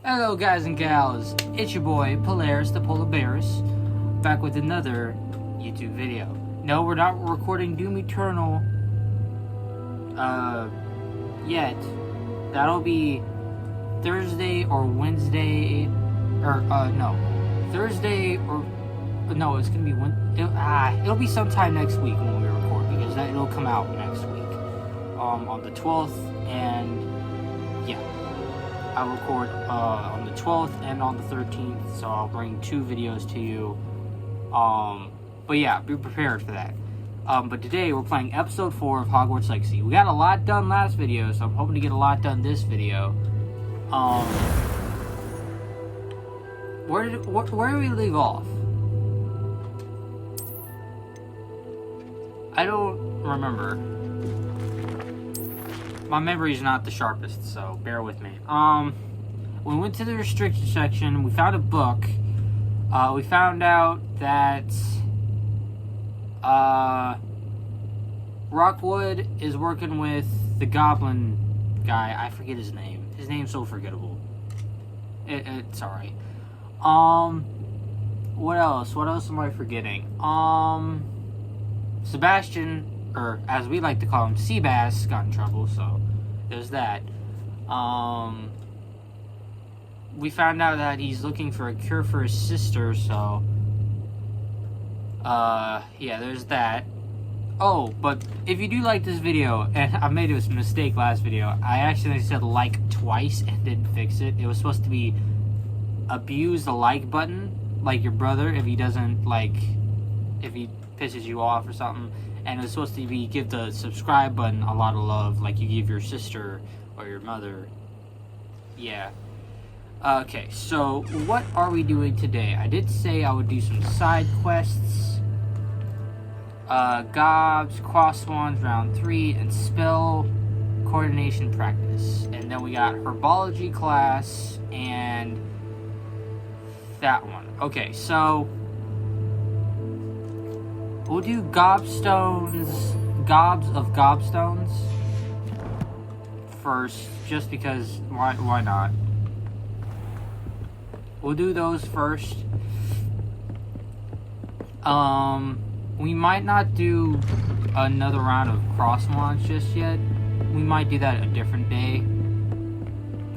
Hello guys and gals, it's your boy Polaris the Polar Bears, back with another YouTube video. No, we're not recording Doom Eternal yet. That'll be Thursday or Wednesday, or Thursday or no, it's gonna be it'll be sometime next week when we record, because it'll come out next week, on the 12th, and yeah. I'll record on the 12th and on the 13th, so I'll bring 2 videos to you. But yeah, be prepared for that. But today we're playing episode 4 of Hogwarts Legacy. We got a lot done last video, so I'm hoping to get a lot done this video. Where did we leave off? I don't remember. My memory's not the sharpest, so bear with me. We went to the restricted section. We found a book. We found out that Rockwood is working with the goblin guy. I forget his name. His name's so forgettable. It's alright. What else? What else am I forgetting? Sebastian, or as we like to call him, Seabass, got in trouble, so there's that. We found out that he's looking for a cure for his sister, so yeah, there's that. Oh, but if you do like this video, and I made a mistake last video, I accidentally said like twice and didn't fix it. It was supposed to be abuse the like button, like your brother, if he doesn't, like, if he pisses you off or something. And it's supposed to be give the subscribe button a lot of love, like you give your sister or your mother. Yeah. Okay, so what are we doing today? I did say I would do some side quests. Gobs, Cross Swans, round 3, and spell coordination practice. And then we got herbology class and that one. Okay, so we'll do gobs of gobstones first, just because why not? We'll do those first. We might not do another round of cross launch just yet. We might do that a different day.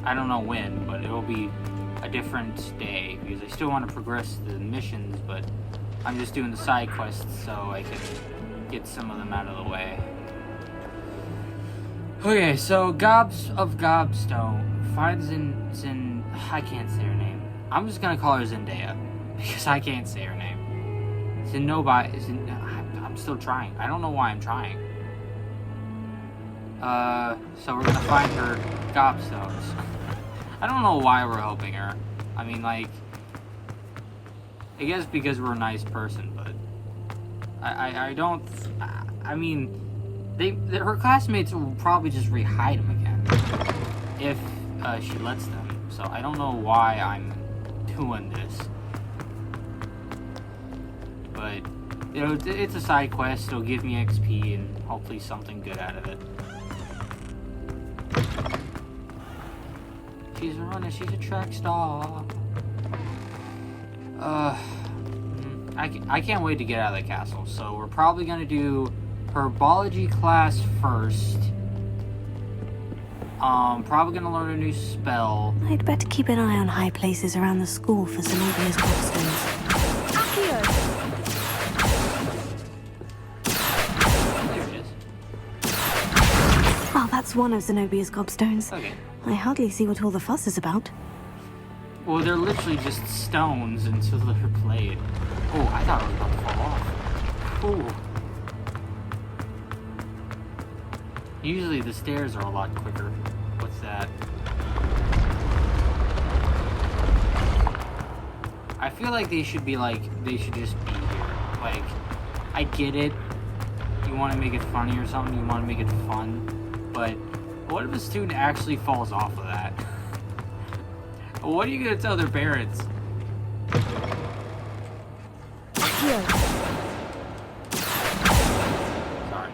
I don't know when, but it'll be a different day, because I still want to progress the missions, but I'm just doing the side quests so I can get some of them out of the way. Okay, so Gobs of Gobstone finds Zin. I can't say her name. I'm just gonna call her Zendaya because I can't say her name. I'm still trying. I don't know why I'm trying. So we're gonna find her Gobstones. I don't know why we're helping her. I mean, like, I guess because we're a nice person, but I don't. I mean, her classmates will probably just rehide them again if she lets them. So I don't know why I'm doing this, but you know, it's a side quest. It'll give me XP and hopefully something good out of it. She's a runner. She's a track star. I can't wait to get out of the castle. So we're probably gonna do herbology class first. Probably gonna learn a new spell. I'd better keep an eye on high places around the school for Zenobia's gobstones. There it is. Oh, that's one of Zenobia's gobstones. Okay. I hardly see what all the fuss is about. Well, they're literally just stones until they're played. Oh, I thought it was about to fall off. Ooh. Usually the stairs are a lot quicker. What's that? I feel like they should just be here. Like, I get it. You want to make it funny or something, you want to make it fun. But what if a student actually falls off of that? What are you going to tell their parents? Sorry.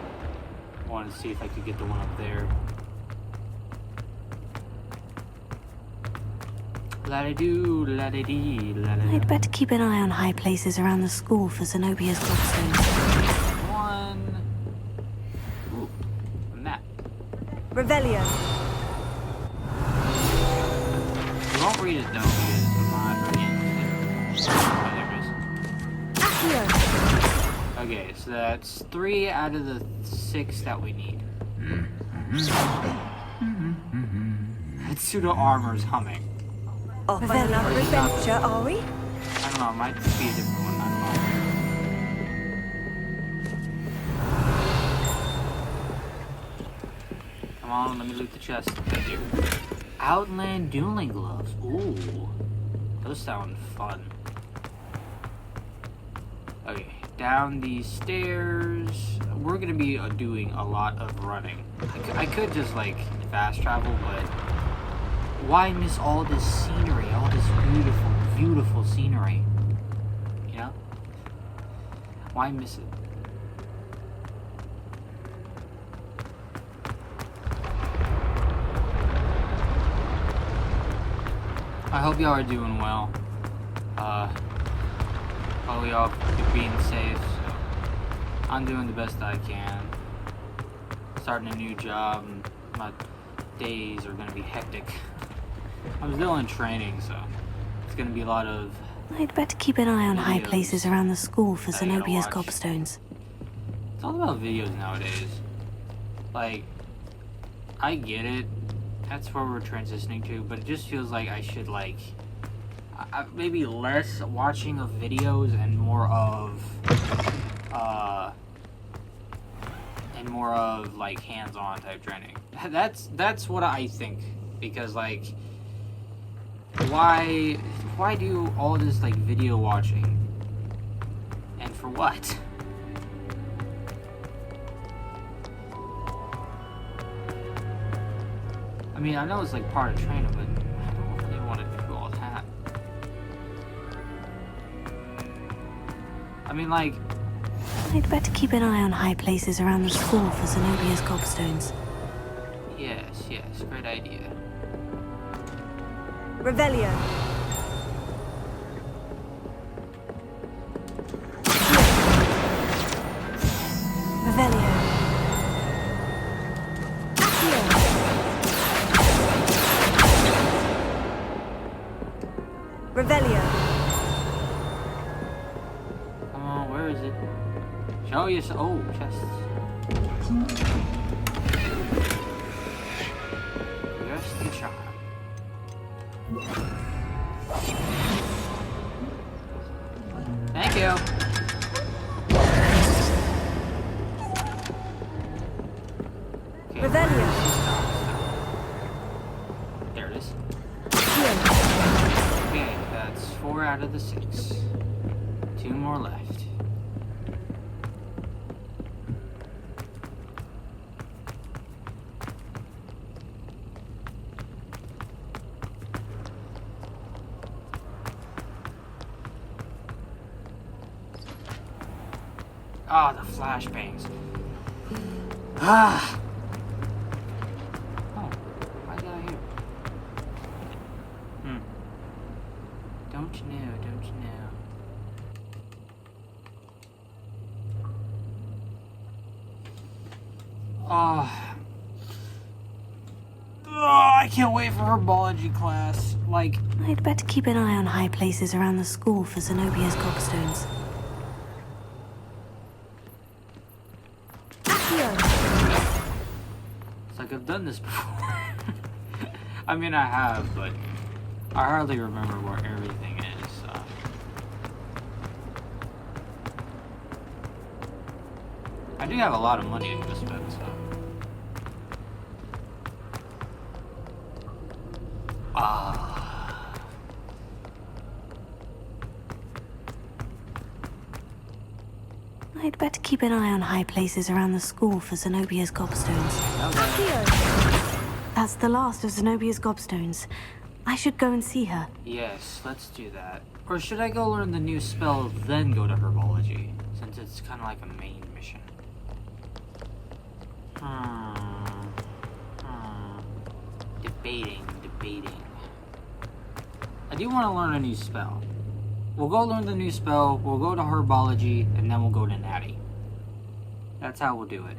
I wanted to see if I could get the one up there. La-di-doo, la-di-dee, la-di-da. I'd better keep an eye on high places around the school for Zenobia's gobstones. One. Ooh, a map. Revelio. We won't read it though because I'm not reading it. Oh, there it is. Accio. Okay, so that's 3 out of the 6 that we need. That pseudo armor's humming. Off on another adventure, are we? I don't know, it might be a different one, I don't know. Come on, let me loot the chest. Thank you. Outland dueling gloves. Ooh. Those sound fun. Okay, down these stairs. We're gonna be doing a lot of running. I could just like fast travel, but why miss all this scenery, all this beautiful, beautiful scenery? You know? Why miss it? I hope y'all are doing well. Hope y'all being safe. So I'm doing the best I can. Starting a new job, and my days are gonna be hectic. I'm still in training, so it's gonna be a lot of. I'd better keep an eye on high Videos. places around the school for I gotta Zenobia's watch. gobstones. It's all about videos nowadays. Like, I get it. That's where we're transitioning to, but it just feels like I should like maybe less watching of videos and more of like hands-on type training. That's what I think, because like why do all this like video watching and for what? I mean, I know it's like part of training, but I don't really want to do all that. I mean, like, I'd better keep an eye on high places around the school for Zenobia's gobstones. yes, great idea. Revelio. Revelio. Accio. Revelio. Come on, where is it? Show us. Oh, chests. Just the charm. Thank you. Okay, Revelio. stop. There it is. Accio. Okay, that's 4 out of the 6. 2 more left. Ah, the flashbangs. Ah! Oh, why is that here? Don't you know, don't you know? Oh, I can't wait for herbology class. Like, I'd better keep an eye on high places around the school for Zenobia's gobstones. Accio. it's like I've done this before. I mean, I have, but I hardly remember where everything is. So. I do have a lot of money to spend, so. I'd better keep an eye on high places around the school for Zenobia's gobstones. Accio. That's the last of Zenobia's gobstones. I should go and see her. Yes, let's do that. Or should I go learn the new spell, then go to herbology? Since it's kind of like a main mission. Debating. do want to learn a new spell. We'll go learn the new spell, we'll go to herbology, and then we'll go to natty. That's how we'll do it.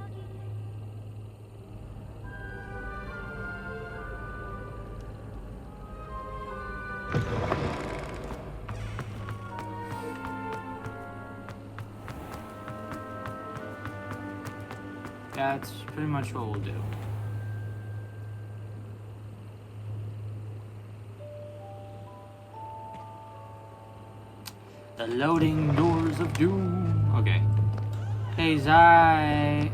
That's pretty much what we'll do. The loading doors of doom. Okay. Hey, Zendaya.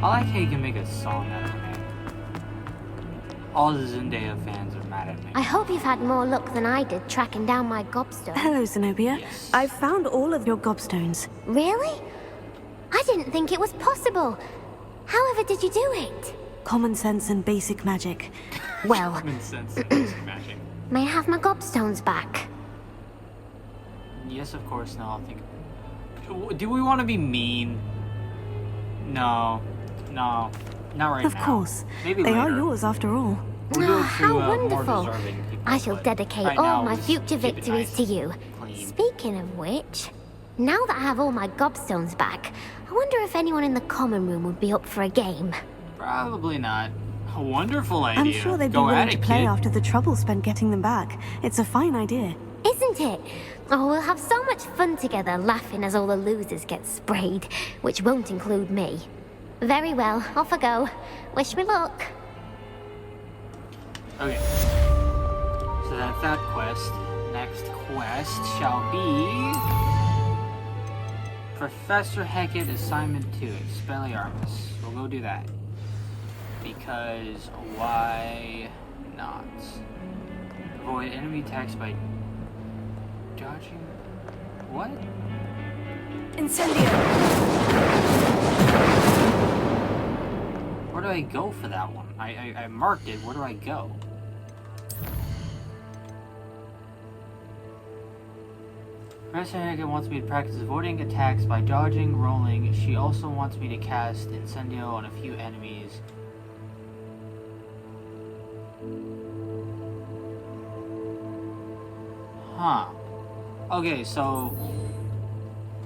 I like how you can make a song out of her name. All the Zendaya fans are mad at me. I hope you've had more luck than I did tracking down my gobstone. Hello, Zenobia. Yes. I've found all of your gobstones. Really? I didn't think it was possible. However did you do it? Common sense and basic magic. Well, Common sense and basic magic. may I have my gobstones back? Yes, of course. No, I'll think. Do we want to be mean? No, not right Of now. course. Maybe They are later. yours after all. We'll do it to, How more wonderful. deserving people, I shall but dedicate right all now, my just future keep it victories nice to and you. clean. Speaking of which, now that I have all my gobstones back, I wonder if anyone in the common room would be up for a game. Probably not. A wonderful idea. I'm sure they'd be Go willing at to it, play kid. after the trouble spent getting them back. It's a fine idea. Isn't it? Oh, we'll have so much fun together laughing as all the losers get sprayed, which won't include me. Very well, off I go. Wish me luck. Okay. So that's that quest. Next quest shall be Professor Hecat Assignment 2, Expelliarmus. We'll go do that. Because why not? Avoid enemy attacks by dodging. What? Incendio. Where do I go for that one? I marked it. Where do I go? Professor Hecat wants me to practice avoiding attacks by dodging, rolling. She also wants me to cast Incendio on a few enemies. Huh. Okay, so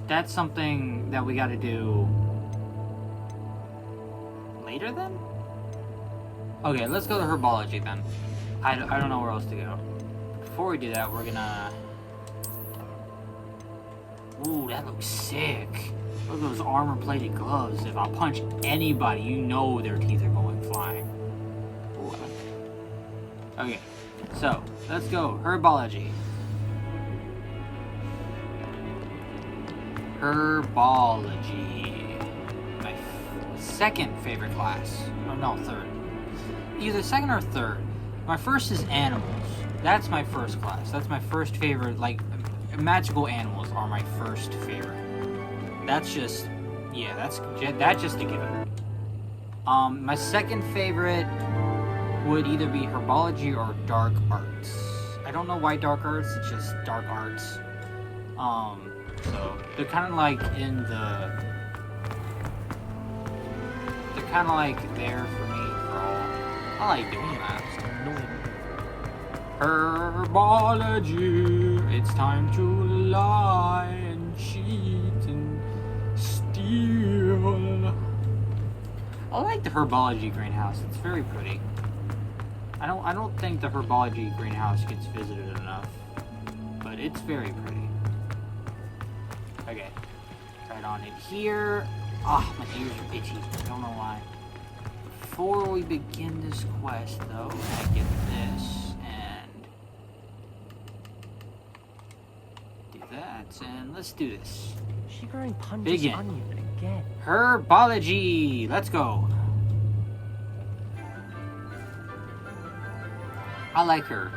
that's something that we gotta do later then? Okay, let's go to herbology then. I don't know where else to go. Before we do that, we're gonna... Ooh, that looks sick. Look at those armor-plated gloves. If I punch anybody, you know their teeth are going flying. Ooh, I like that. Okay, so let's go. Herbology. Herbology. My second favorite class. Oh, no, third. Either second or third. My first is animals. That's my first class. That's my first favorite. Like, magical animals are my first favorite. That's just, yeah, that's just a given. My second favorite would either be herbology or dark arts. I don't know why dark arts. It's just dark arts. So they're kind of like in the. They're kind of like there for me for all. I like doing that. It's annoying. Herbology. It's time to lie and cheat and steal. I like the herbology greenhouse. It's very pretty. I don't think the herbology greenhouse gets visited enough, but it's very pretty. Okay, right on it here. Ah, my ears are itchy. I don't know why. Before we begin this quest, though, I get this and do that, and let's do this. She growing punches Begin. on you again. Herbology. Let's go. I like her,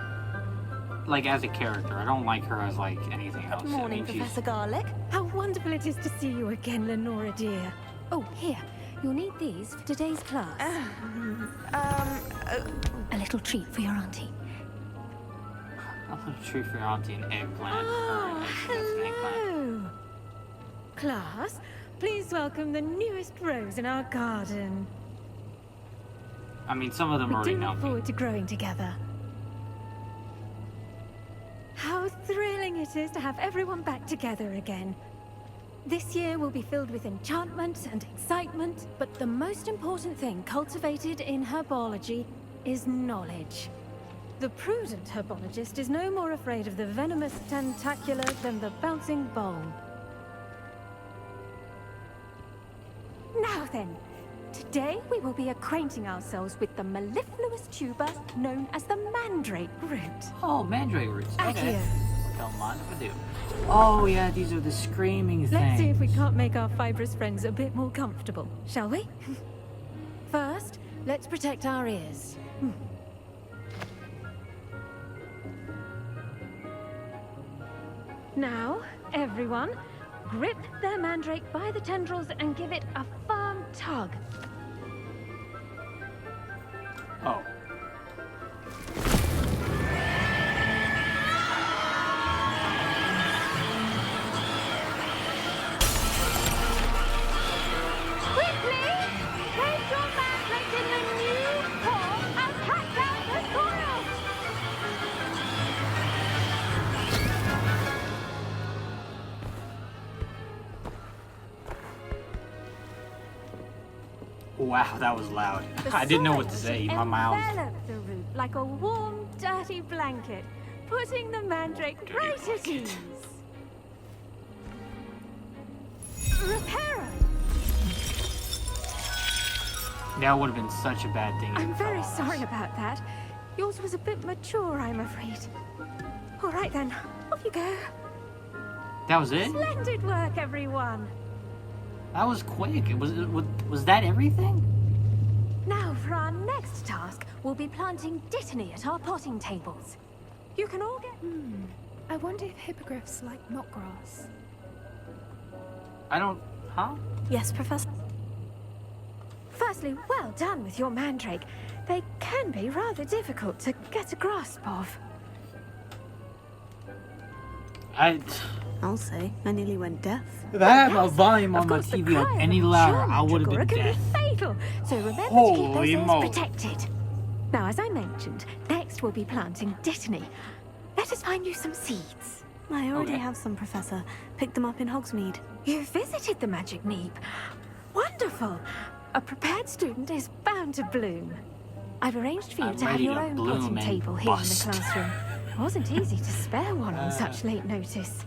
like as a character. I don't like her as like anything else. Morning, I mean, she's- Professor Garlic. How wonderful it is to see you again, Lenora dear. Oh, here. You'll need these for today's class. A little treat for your auntie. I'm gonna treat for your auntie an eggplant. Oh, Alright, that's an eggplant. hello. Class, please welcome the newest rose in our garden. I mean, some of them We already do know look me. forward to growing together. How thrilling it is to have everyone back together again. This year will be filled with enchantment and excitement, but the most important thing cultivated in herbology is knowledge. The prudent herbologist is no more afraid of the venomous tentacular than the bouncing bulb. Now then, today we will be acquainting ourselves with the mellifluous tuber known as the mandrake root. Oh, mandrake roots. Okay. Accio. Don't mind if I do. Oh, yeah, these are the screaming things. Let's see if we can't make our fibrous friends a bit more comfortable, shall we? First, let's protect our ears. Now, everyone, grip their mandrake by the tendrils and give it a firm tug. Oh. Quickly! Place your mandrake in the new form and pack down the soil! Wow, that was loud. The I didn't know what to soil say. should My mouth. envelop the root like a warm, dirty blanket, putting the mandrake right at ease. Reparo! That would have been such a bad thing. if I'm it fell very on us. sorry about that. Yours was a bit mature, I'm afraid. All right then, off you go. That was it? Splendid work, everyone. That was quick. Was that everything? Now for our next task, we'll be planting dittany at our potting tables. You can all get... I wonder if hippogriffs like knotgrass. I don't... Huh? Yes, Professor? Firstly, well done with your mandrake. They can be rather difficult to get a grasp of. I'll say. I nearly went deaf. If I had my volume Of on my course, the TV up cry of any a louder, German I would have been Dragora deaf. can be fatal, so remember to keep Holy those ears moly. protected. Now, as I mentioned, next we'll be planting dittany. Let us find you some seeds. I already Okay. have some, Professor. Picked them up in Hogsmeade. You visited the Magic Neep. Wonderful. A prepared student is bound to bloom. I've arranged for you I'm to have ready your to own bloom potting and table here in the bust. classroom. It wasn't easy to spare one on such late notice.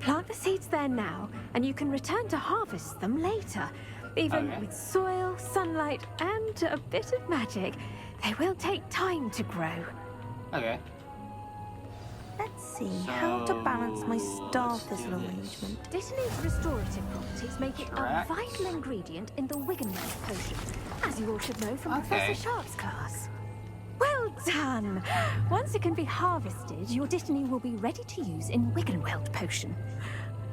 Plant the seeds there now, and you can return to harvest them later. Even Okay. with soil, sunlight, and a bit of magic, they will take time to grow. Okay. Let's see how to balance my star let's do thistle this. arrangement. Dittany's restorative properties make it a Correct. vital ingredient in the Wiggenweld potion, as you all should know from Okay. Professor Sharp's class. Well done! Once it can be harvested, your Dittany will be ready to use in Wiggenweld potion.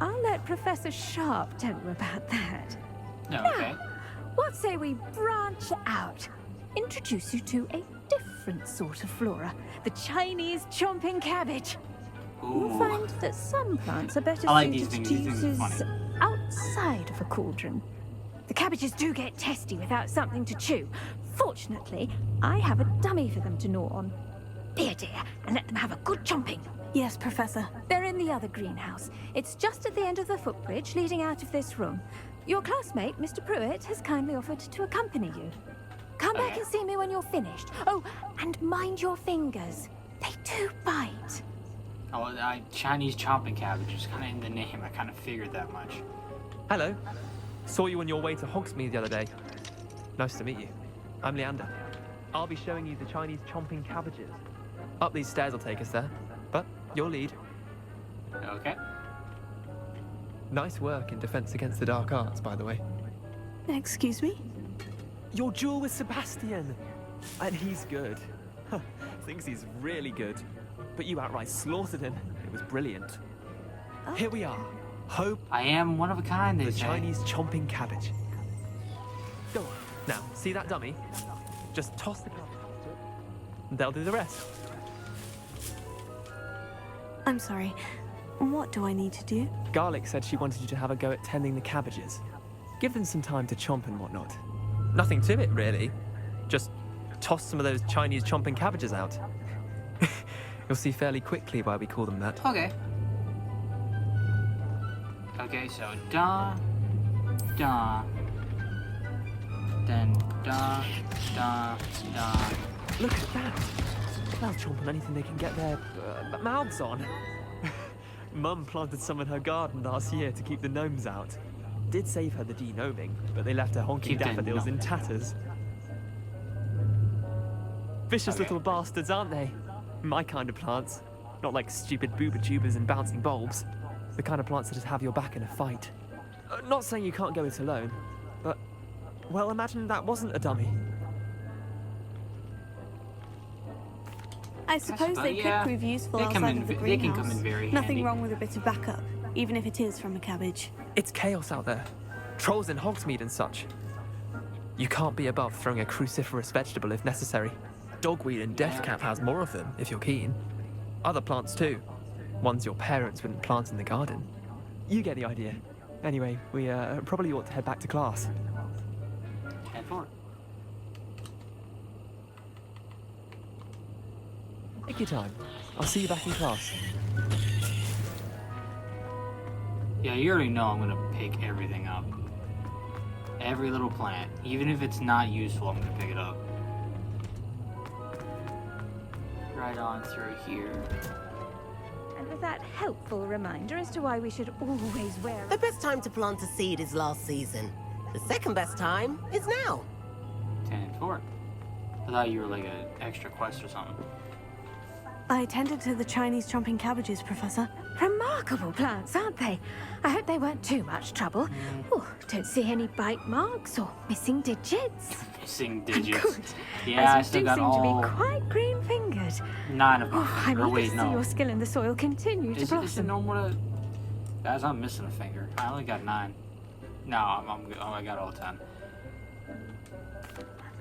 I'll let Professor Sharp tell you about that. No, okay. What say we branch out? Introduce you to a different sort of flora, the Chinese chomping cabbage. You'll Ooh. find that some plants are better I like these suited things. to These things are uses funny. outside of a cauldron. The cabbages do get testy without something to chew. Fortunately, I have a dummy for them to gnaw on. Here, dear, and let them have a good chomping. Yes, Professor. They're in the other greenhouse. It's just at the end of the footbridge leading out of this room. Your classmate, Mr. Pruitt, has kindly offered to accompany you. Come back Okay. and see me when you're finished. Oh, and mind your fingers. They do bite. Oh, Chinese chomping cabbage is kind of in the name. I kind of figured that much. Hello. Saw you on your way to Hogsmeade the other day. Nice to meet you. I'm Leander. I'll be showing you the Chinese chomping cabbages. Up these stairs will take us there, but your lead. Okay. Nice work in Defense Against the Dark Arts, by the way. Excuse me? Your duel with Sebastian! And he's good. Thinks he's really good. But you outright slaughtered him. It was brilliant. Here we are. Hope, I am one of a kind, they the say. Chinese chomping cabbage. Go on. Now, see that dummy? Just toss the cabbage to it, and they'll do the rest. I'm sorry. What do I need to do? Garlic said she wanted you to have a go at tending the cabbages. Give them some time to chomp and whatnot. Nothing to it, really. Just toss some of those Chinese chomping cabbages out. You'll see fairly quickly why we call them that. Okay. Okay, so da, da, then da, da, da. Look at that! They'll chomp on anything they can get their mouths on. Mum planted some in her garden last year to keep the gnomes out. Did save her the de-gnoming, but they left her honking Keep the daffodils in tatters. Vicious little bastards, aren't they? My kind of plants. Not like stupid booba tubers and bouncing bulbs. The kind of plants that just have your back in a fight. Not saying you can't go it alone, but... well, imagine that wasn't a dummy. I suppose they could prove useful They come outside in of the they can greenhouse. come in very Nothing handy. wrong with a bit of backup, even if it is from a cabbage. It's chaos out there. Trolls in Hogsmeade and such. You can't be above throwing a cruciferous vegetable if necessary. Dogweed and deathcap has more of them, if you're keen. Other plants too. Ones your parents wouldn't plant in the garden. You get the idea. Anyway, we probably ought to head back to class. Head forward. Take your time. I'll see you back in class. Yeah, you already know I'm gonna pick everything up. Every little plant. Even if it's not useful, I'm gonna pick it up. Right on through here. And with that helpful reminder as to why we should always wear... The best time to plant a seed is last season. The second best time is now. 10 forward. I thought you were like an extra quest or something. I tended to the Chinese chomping cabbages, Professor. Remarkable plants, aren't they? I hope they weren't too much trouble. Oh, don't see any bite marks or missing digits. Missing digits. Good. Yeah, I As still you do got seem all to be quite green-fingered. 9 of them. Oh, I'm Or eager wait, to see no. your skill in the soil continue to Is it blossom. normal to... Guys, I'm missing a finger. I only got 9. No, I got all 10.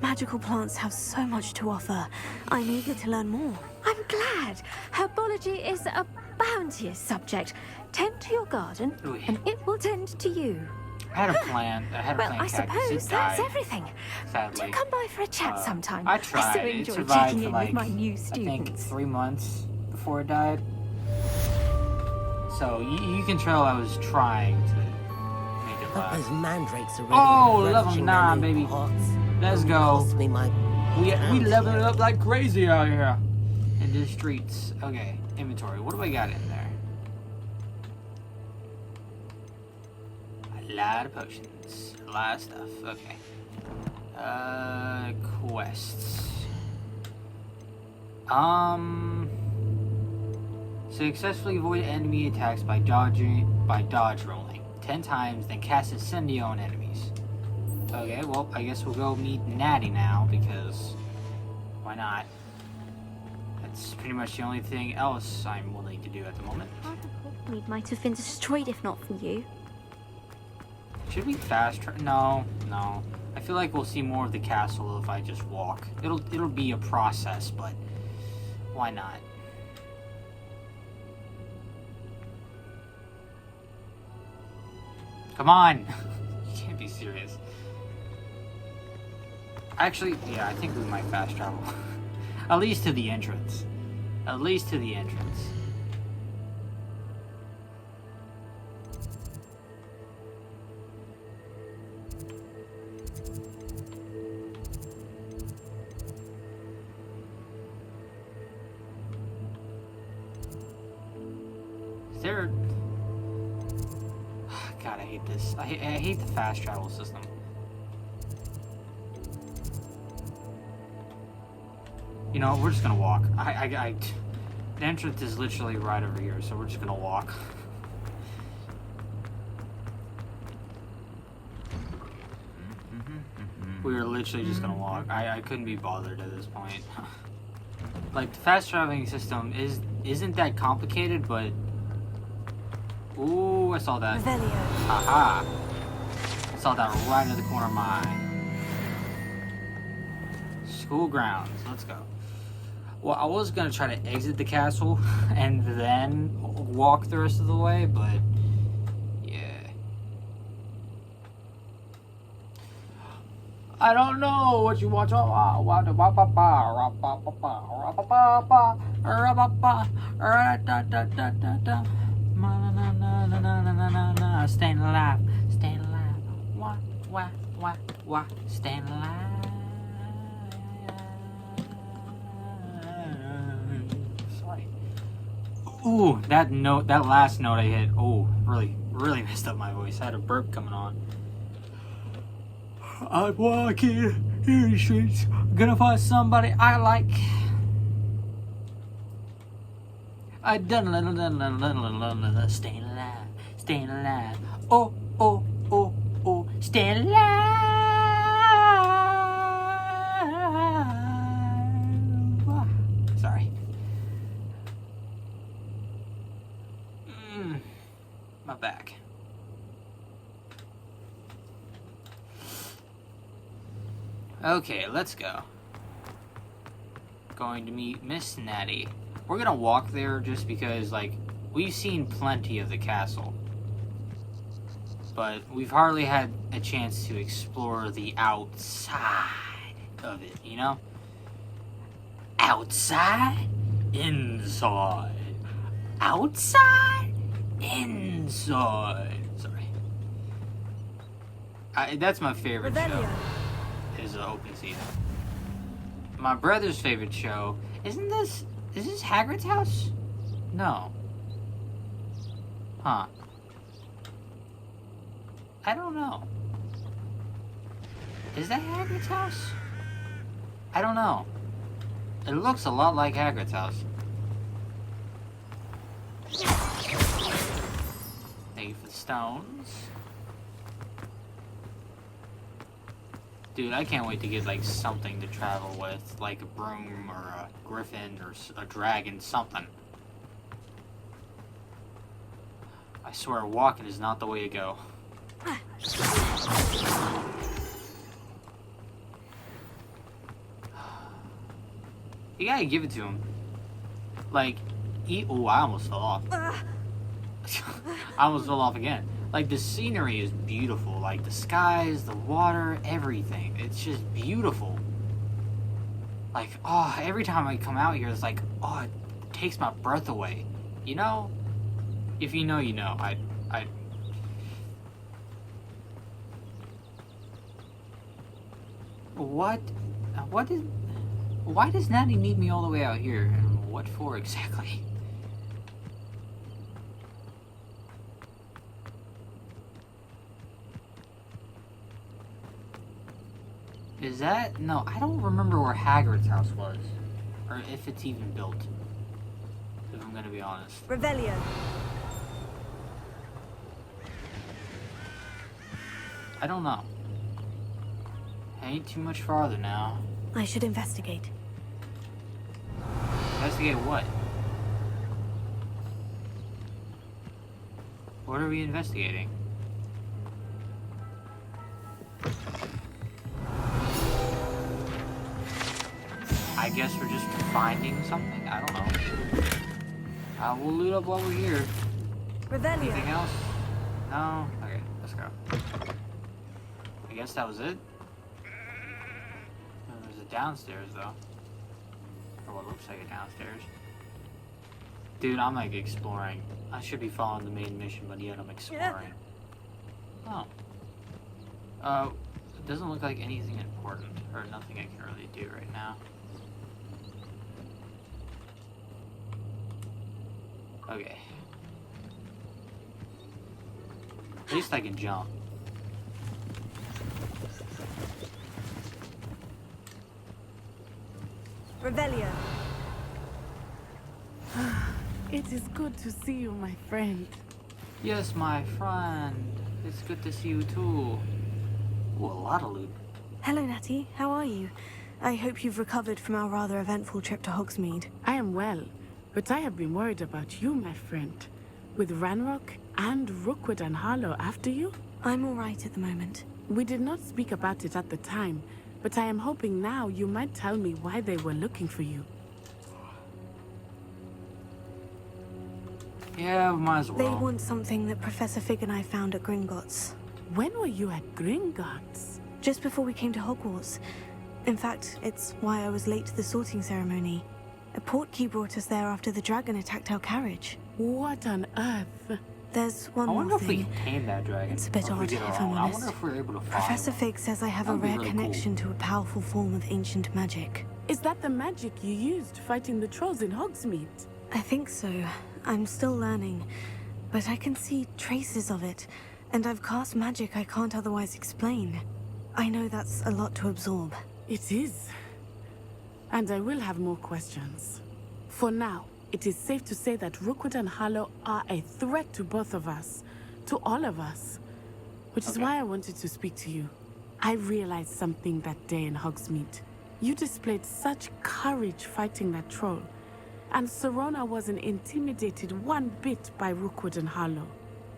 Magical plants have so much to offer. I'm eager to learn more. I'm glad. Herbology is a bounteous subject. Tend to your garden, Ooh. and it will tend to you. I had a plant. I had a Well, plant I cactus. suppose It that's died, everything. sadly. Do come by for a chat sometime. I tried. so It enjoy survived checking for in like, with my new I think students. 3 months before it died. So you can tell I was trying to make it Hope those last. mandrakes are ready. Oh, for level relishing 9, their new baby. pots. Let's Don't go. cost me my We pound leveled here. up like crazy out here in the streets. Okay, inventory. What do I got in there? A lot of potions. A lot of stuff. Okay. Quests. Successfully avoid enemy attacks by dodge rolling 10 times, then cast Incendio on enemies. Okay, well, I guess we'll go meet Natty now, because why not? That's pretty much the only thing else I'm willing to do at the moment. Hogsmeade might have been destroyed if not for you. Should we fast travel? No. I feel like we'll see more of the castle if I just walk. It'll be a process, but why not? Come on! You can't be serious. Actually, yeah, I think we might fast travel. At least to the entrance. At least to the entrance. Is there... God, I hate this. I hate the fast travel system. You know, we're just gonna walk. The entrance is literally right over here, so we're just gonna walk. We are literally just gonna walk. I couldn't be bothered at this point. Like, the fast traveling system isn't that complicated, but... Ooh, I saw that. Revelio. Haha. I saw that right in the corner of my eye. School grounds. Let's go. Well, I was gonna try to exit the castle and then walk the rest of the way, but yeah. I don't know what you want to. Staying alive, staying alive. Wah, staying alive. Sorry. Ooh, that last note I hit. Oh, really messed up my voice. I had a burp coming on. I'm walking in the streets, gonna find somebody I like. I done staying alive, staying alive. Oh, staying alive. Sorry. My back. Okay, let's go. Going to meet Miss Natty. We're gonna walk there just because, like, we've seen plenty of the castle. But we've hardly had a chance to explore the outside of it, you know? Outside, inside. Outside, inside. Sorry. That's my favorite show. Is the open season. My brother's favorite show. Is this Hagrid's house? No. Huh. I don't know. Is that Hagrid's house? I don't know. It looks a lot like Hagrid's house. Thank you for the stones. Dude, I can't wait to get, like, something to travel with. Like a broom or a griffin or a dragon, something. I swear, walking is not the way to go. You gotta give it to him. Like, oh, I almost fell off. I almost fell off again. Like, the scenery is beautiful. Like, the skies, the water, everything. It's just beautiful. Like, oh, every time I come out here, it's like, oh, it takes my breath away. You know? If you know, you know. Why does Natty need me all the way out here? And what for exactly? Is that? No, I don't remember where Hagrid's house was. Or if it's even built. If I'm gonna be honest. Revelio. I don't know. Ain't too much farther now. I should investigate. Investigate what? What are we investigating? I guess we're just finding something? I don't know. We'll loot up while we're here. Revelio. Anything else? No? Okay, let's go. I guess that was it? There's a downstairs, though. Or what looks like a downstairs. Dude, I'm like exploring. I should be following the main mission, but yet I'm exploring. Oh. It doesn't look like anything important, or nothing I can really do right now. Okay. At least I can jump. Revelio. It is good to see you, my friend. Yes, my friend. It's good to see you too. Ooh, a lot of loot. Hello, Natty. How are you? I hope you've recovered from our rather eventful trip to Hogsmeade. I am well, but I have been worried about you, my friend. With Ranrock and Rookwood and Harlow after you? I'm all right at the moment. We did not speak about it at the time, but I am hoping now you might tell me why they were looking for you. Yeah, might as well. They want something that Professor Fig and I found at Gringotts. When were you at Gringotts? just before we came to Hogwarts. In fact, it's why I was late to the sorting ceremony. A portkey brought us there after the dragon attacked our carriage. What on earth? There's one I more wonder if we thing. can tame that dragon. It's a bit or odd, we get it if wrong. I'm I honest. wonder if we're able to find Professor him. Fig says I have a That'd be rare really connection to a powerful form of ancient magic. Is that the magic you used fighting the trolls in Hogsmeade? I think so. I'm still learning, but I can see traces of it, and I've cast magic I can't otherwise explain. I know that's a lot to absorb. It is. And I will have more questions. For now, it is safe to say that Rookwood and Harlow are a threat to both of us. To all of us. Which is why I wanted to speak to you. I realized something that day in Hogsmeade. You displayed such courage fighting that troll. And Serona wasn't intimidated one bit by Rookwood and Harlow.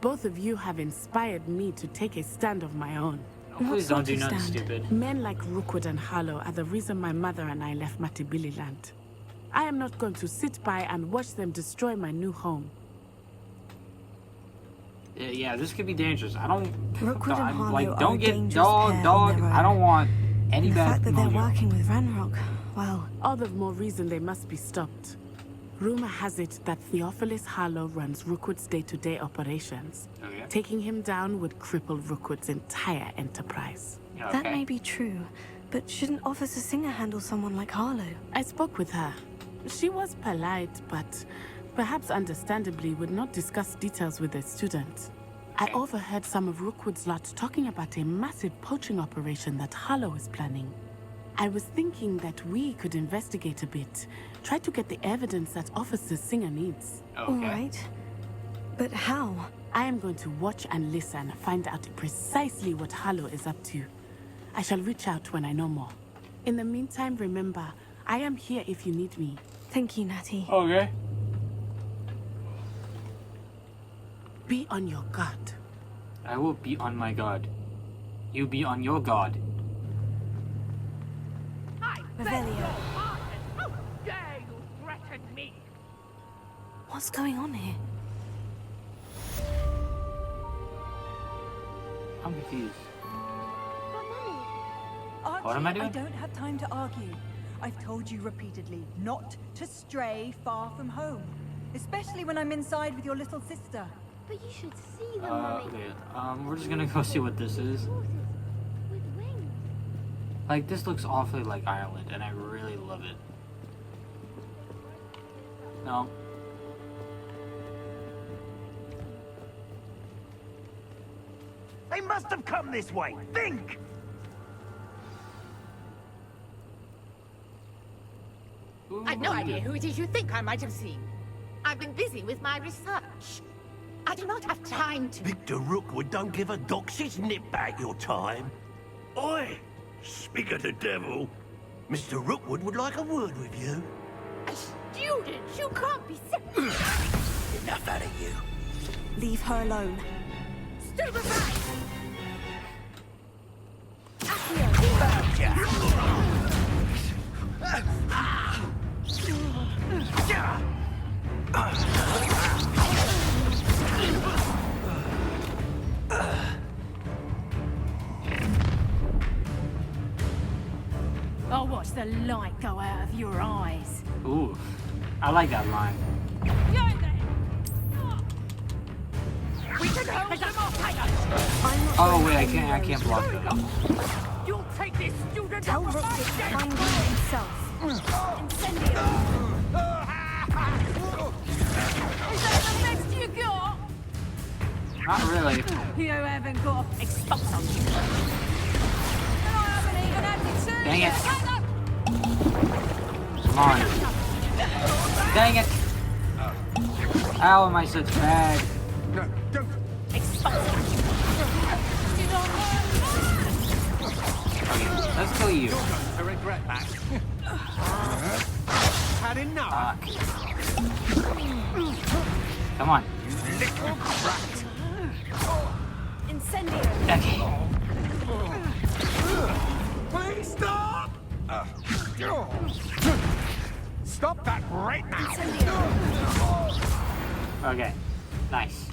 Both of you have inspired me to take a stand of my own. Please don't do What sort nothing of stand? stupid. Men like Rookwood and Harlow are the reason my mother and I left Matibili land. I am not going to sit by and watch them destroy my new home. Yeah, this could be dangerous. I don't. Rookwood and I'm Harlow like, are don't a get dangerous dog. pair on their I don't own. want any And the bad fact that they're mojo. working with Ranrock, well, All the more reason they must be stopped. Rumor has it that Theophilus Harlow runs Rookwood's day-to-day operations. Okay. Taking him down would cripple Rookwood's entire enterprise. Yeah, that okay. may be true, but shouldn't Officer Singer handle someone like Harlow? I spoke with her. She was polite, but perhaps understandably would not discuss details with a student. I overheard some of Rookwood's lot talking about a massive poaching operation that Harlow is planning. I was thinking that we could investigate a bit, try to get the evidence that Officer Singer needs. Okay. All right. But how? I am going to watch and listen, find out precisely what Harlow is up to. I shall reach out when I know more. In the meantime, remember, I am here if you need me. Thank you, Natty. Okay. Be on your guard. I will be on my guard. You be on your guard. Revelio. How dare you threaten me? What's going on here? I'm confused. Archie, What am I doing? don't have time to argue. I've told you repeatedly not to stray far from home. Especially when I'm inside with your little sister. But you should see them, Mummy. Okay. We're just gonna go see what this is. Horses with wings. Like, this looks awfully like Ireland, and I really love it. No. They must have come this way. Think! I've no idea who it is you think I might have seen. I've been busy with my research. I do not have time to... Victor Rookwood don't give a doxy's nip back your time. Oi! Speak of the devil. Mr. Rookwood would like a word with you. A student? You can't be serious. Enough out of you. Leave her alone. Stupefy! I'll watch the light go out of your eyes. Ooh. I like that line. We can hold them off! Oh wait, I can't block that. You'll take this student Tell off Rook my to desk! find you himself. Incendio. Is that the best you got? Not really. You haven't got expulse on you. And I haven't even had to turn Dang you. it. Hang on. Come on. Dang it. How am I such bad? No, don't. Expulse on you. You don't know. Okay, let's kill you. You're going to regret that. Had enough. Come on. Little brat. Incendio. Okay. Please stop! Stop that right now! Okay. Nice.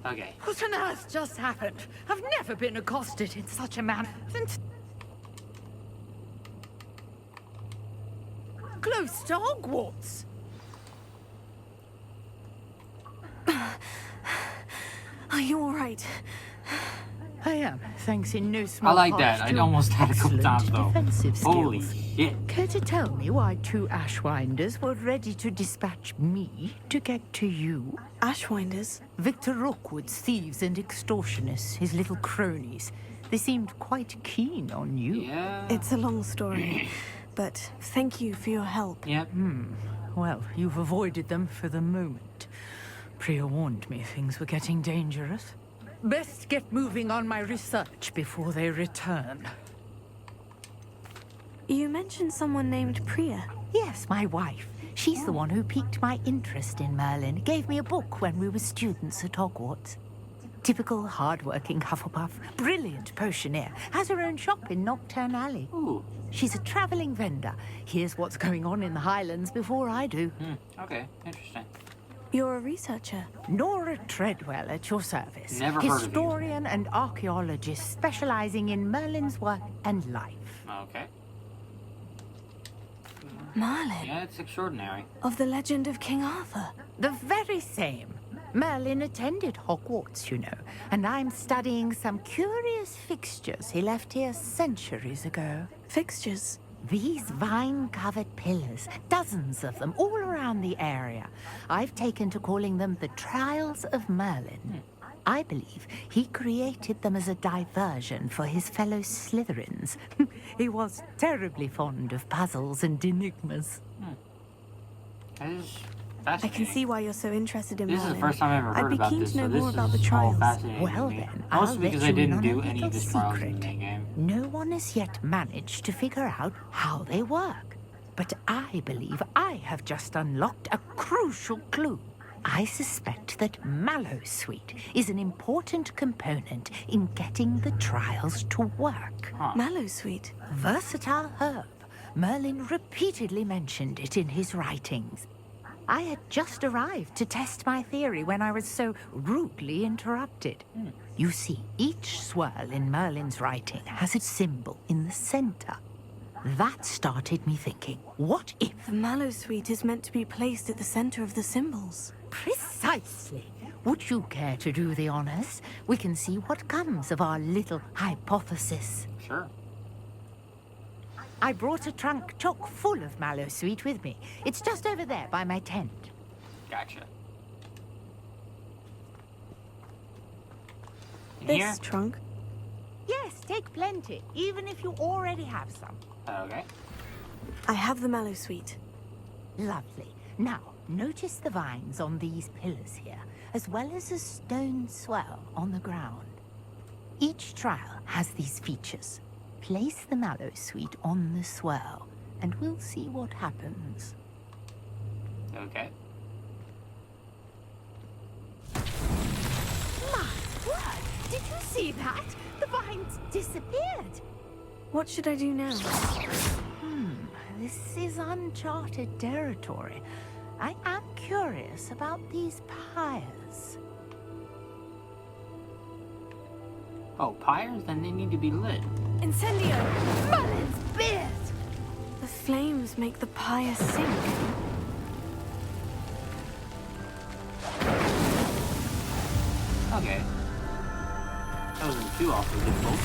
Okay. What on earth just happened? I've never been accosted in such a manner since... Close to Hogwarts. Are you all right? I am, thanks in no small I like part that. I to almost had a couple excellent times though. defensive Holy skills. shit. Care to tell me why 2 Ashwinders were ready to dispatch me to get to you? Ashwinders? Victor Rookwood's thieves and extortionists, his little cronies. They seemed quite keen on you. Yeah. It's a long story, but thank you for your help. Yep. Well, you've avoided them for the moment. Priya warned me things were getting dangerous. Best get moving on my research before they return. You mentioned someone named Priya. Yes, my wife. She's the one who piqued my interest in Merlin. Gave me a book when we were students at Hogwarts. Typical hard-working Hufflepuff. Brilliant potioneer. Has her own shop in Nocturne Alley. Ooh. She's a traveling vendor. Hears what's going on in the Highlands before I do. Okay, interesting. You're a researcher. Nora Treadwell at your service. Never heard of you. Historian and archaeologist specializing in Merlin's work and life. Okay. Merlin? Yeah, it's extraordinary. Of the legend of King Arthur? The very same. Merlin attended Hogwarts, you know, and I'm studying some curious fixtures he left here centuries ago. Fixtures? These vine-covered pillars, dozens of them, all around the area. I've taken to calling them the Trials of Merlin. I believe he created them as a diversion for his fellow Slytherins. He was terribly fond of puzzles and enigmas. That is I fascinating. can see why you're so interested in This Merlin. is the first time I've ever heard I'd be about keen this, to know so this more about the is all trials. fascinating Well to me. then, I'll Mostly let because I you in didn't on do a any of the little trials in the secret. game. No one has yet managed to figure out how they work. But I believe I have just unlocked a crucial clue. I suspect that Mallowsweet is an important component in getting the trials to work. Mallowsweet? Versatile herb. Merlin repeatedly mentioned it in his writings. I had just arrived to test my theory when I was so rudely interrupted. You see, each swirl in Merlin's writing has its symbol in the center. That started me thinking, what if... The Mallowsweet is meant to be placed at the center of the symbols. Precisely. Would you care to do the honors? We can see what comes of our little hypothesis. Sure. I brought a trunk chock full of Mallowsweet with me. It's just over there by my tent. Gotcha. In This here? trunk? Yes, take plenty, even if you already have some. Okay. I have the Mallowsweet. Lovely. Now, notice the vines on these pillars here, as well as a stone swell on the ground. Each trial has these features. Place the Mallowsweet on the swell, and we'll see what happens. Okay. My word! Did you see that? The vines disappeared. What should I do now? This is uncharted territory. I am curious about these pyres. Oh, pyres? Then they need to be lit. Incendio! Merlin's beard! The flames make the pyre sink. Okay. That wasn't too awfully difficult.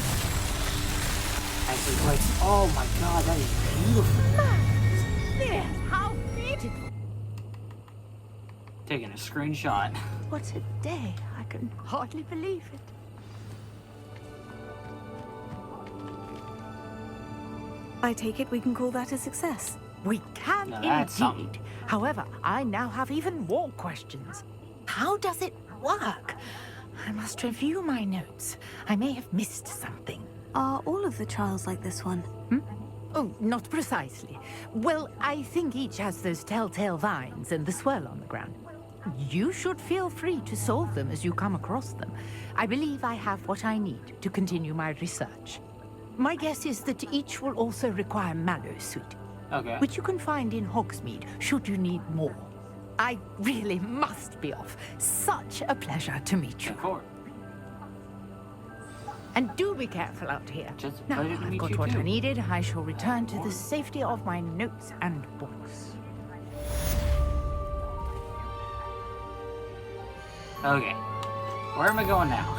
Actually, like, oh my god, that is beautiful. Merlin's beard! How beautiful! Taking a screenshot. What a day. I can hardly believe it. I take it we can call that a success. We can Now that's indeed. However, I now have even more questions. How does it work? I must review my notes. I may have missed something. Are all of the trials like this one? Oh, not precisely. Well, I think each has those telltale vines and the swirl on the ground. You should feel free to solve them as you come across them. I believe I have what I need to continue my research. My guess is that each will also require Mallowsweet, Okay. which you can find in Hogsmeade should you need more. I really must be off. Such a pleasure to meet you. Of course. And do be careful out here. Just a Now pleasure to I've meet got you what too. I needed. I shall return to the safety of my notes and books. Okay. Where am I going now?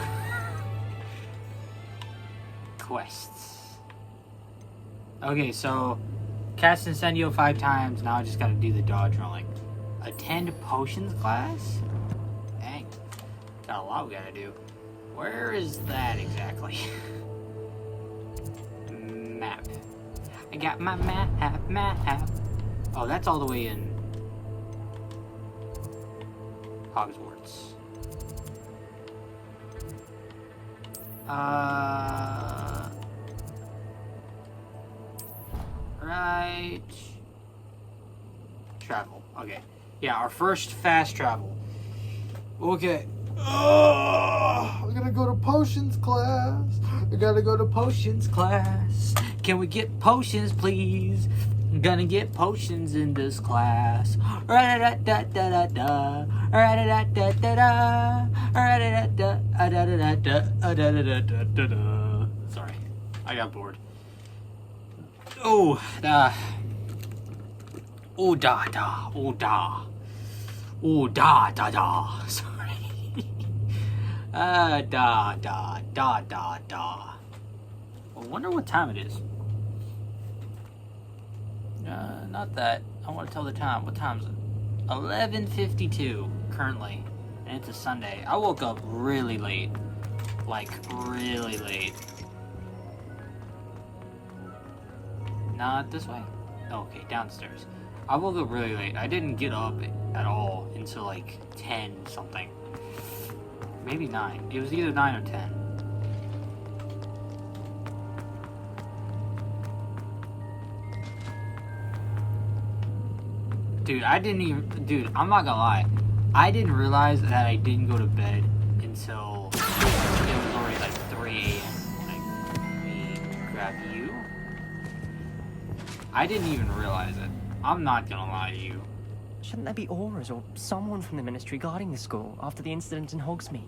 Quests. Okay, so cast Incendio 5 times. Now I just gotta do the dodge rolling. Attend potions class? Dang. Got a lot we gotta do. Where is that exactly? Map. I got my map. Oh, that's all the way in Hogwarts. Right. Travel. Okay. Yeah, our first fast travel. Okay. I gotta go to potions class. I gotta go to potions class. Can we get potions, please? I'm gonna get potions in this class. Ra-da-da-da-da-da-da. Ra-da-da-da-da-da. Ra-da-da-da-da-da-da-da-da-da-da. Sorry, I got bored. Oh, da. Oh, da, da. Oh, da. Oh, da, da, da. Sorry. Da, da, da, da, da. I wonder what time it is. Not that. I want to tell the time. What time is it? 11:52 currently, and it's a Sunday. I woke up really late, like really late. Not this way. Okay, downstairs. I woke up really late. I didn't get up at all until like 10 something. Maybe 9. It was either 9 or 10. Dude, I'm not gonna lie. I didn't realize that I didn't go to bed until it was already like 3 a.m. Like, let me grab you. I didn't even realize it. I'm not gonna lie to you. Shouldn't there be auras or someone from the Ministry guarding the school after the incident in Hogsmeade?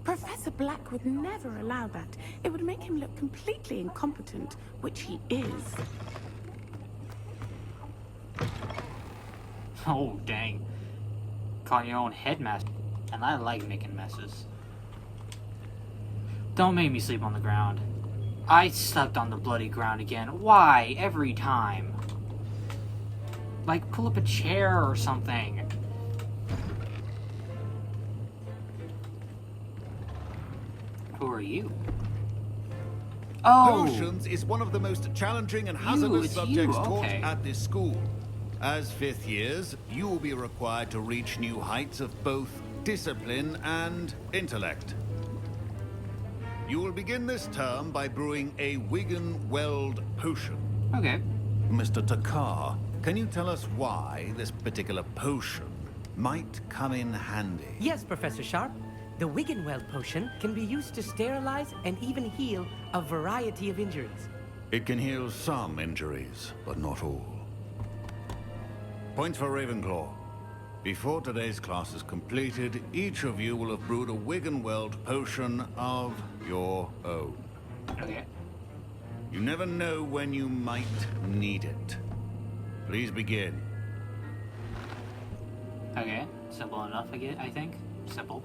Professor Black would never allow that. It would make him look completely incompetent, which he is. Oh, dang. Call your own headmaster. And I like making messes. Don't make me sleep on the ground. I slept on the bloody ground again. Why? Every time. Like, pull up a chair or something. Who are you? Oh! Potions is one of the most challenging and hazardous it's subjects you, taught okay. at this school. As 5th years, you will be required to reach new heights of both discipline and intellect. You will begin this term by brewing a Wigan-Weld potion. Okay. Mr. Takar, can you tell us why this particular potion might come in handy? Yes, Professor Sharp. The Wigan-Weld potion can be used to sterilize and even heal a variety of injuries. It can heal some injuries, but not all. Points for Ravenclaw. Before today's class is completed, each of you will have brewed a Wigan-Weld potion of your own. Okay. You never know when you might need it. Please begin. Okay. Simple enough, I think. Simple.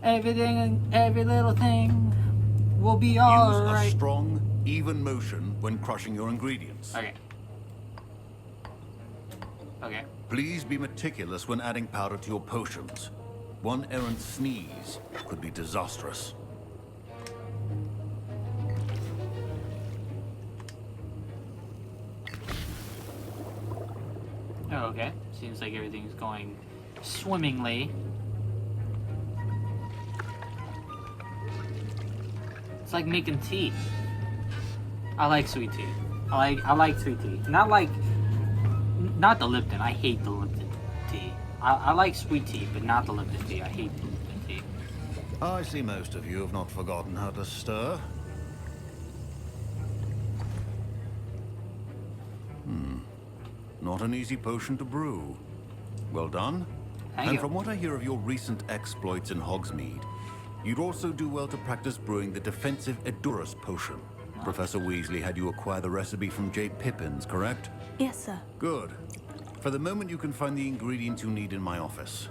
Everything, every little thing will be alright. Use a strong, even motion when crushing your ingredients. Okay. Okay. Please be meticulous when adding powder to your potions. One errant sneeze could be disastrous. Oh, okay. Seems like everything's going swimmingly. It's like making tea. I like sweet tea. I like sweet tea. Not the Lipton. I hate the Lipton tea. I like sweet tea, but not the Lipton tea. I hate the Lipton tea. I see most of you have not forgotten how to stir. Not an easy potion to brew. Well done. Thank and you. from what I hear of your recent exploits in Hogsmeade, you'd also do well to practice brewing the defensive Edurus potion. Professor Weasley had you acquire the recipe from J. Pippins, correct? Yes, sir. Good. For the moment, you can find the ingredients you need in my office.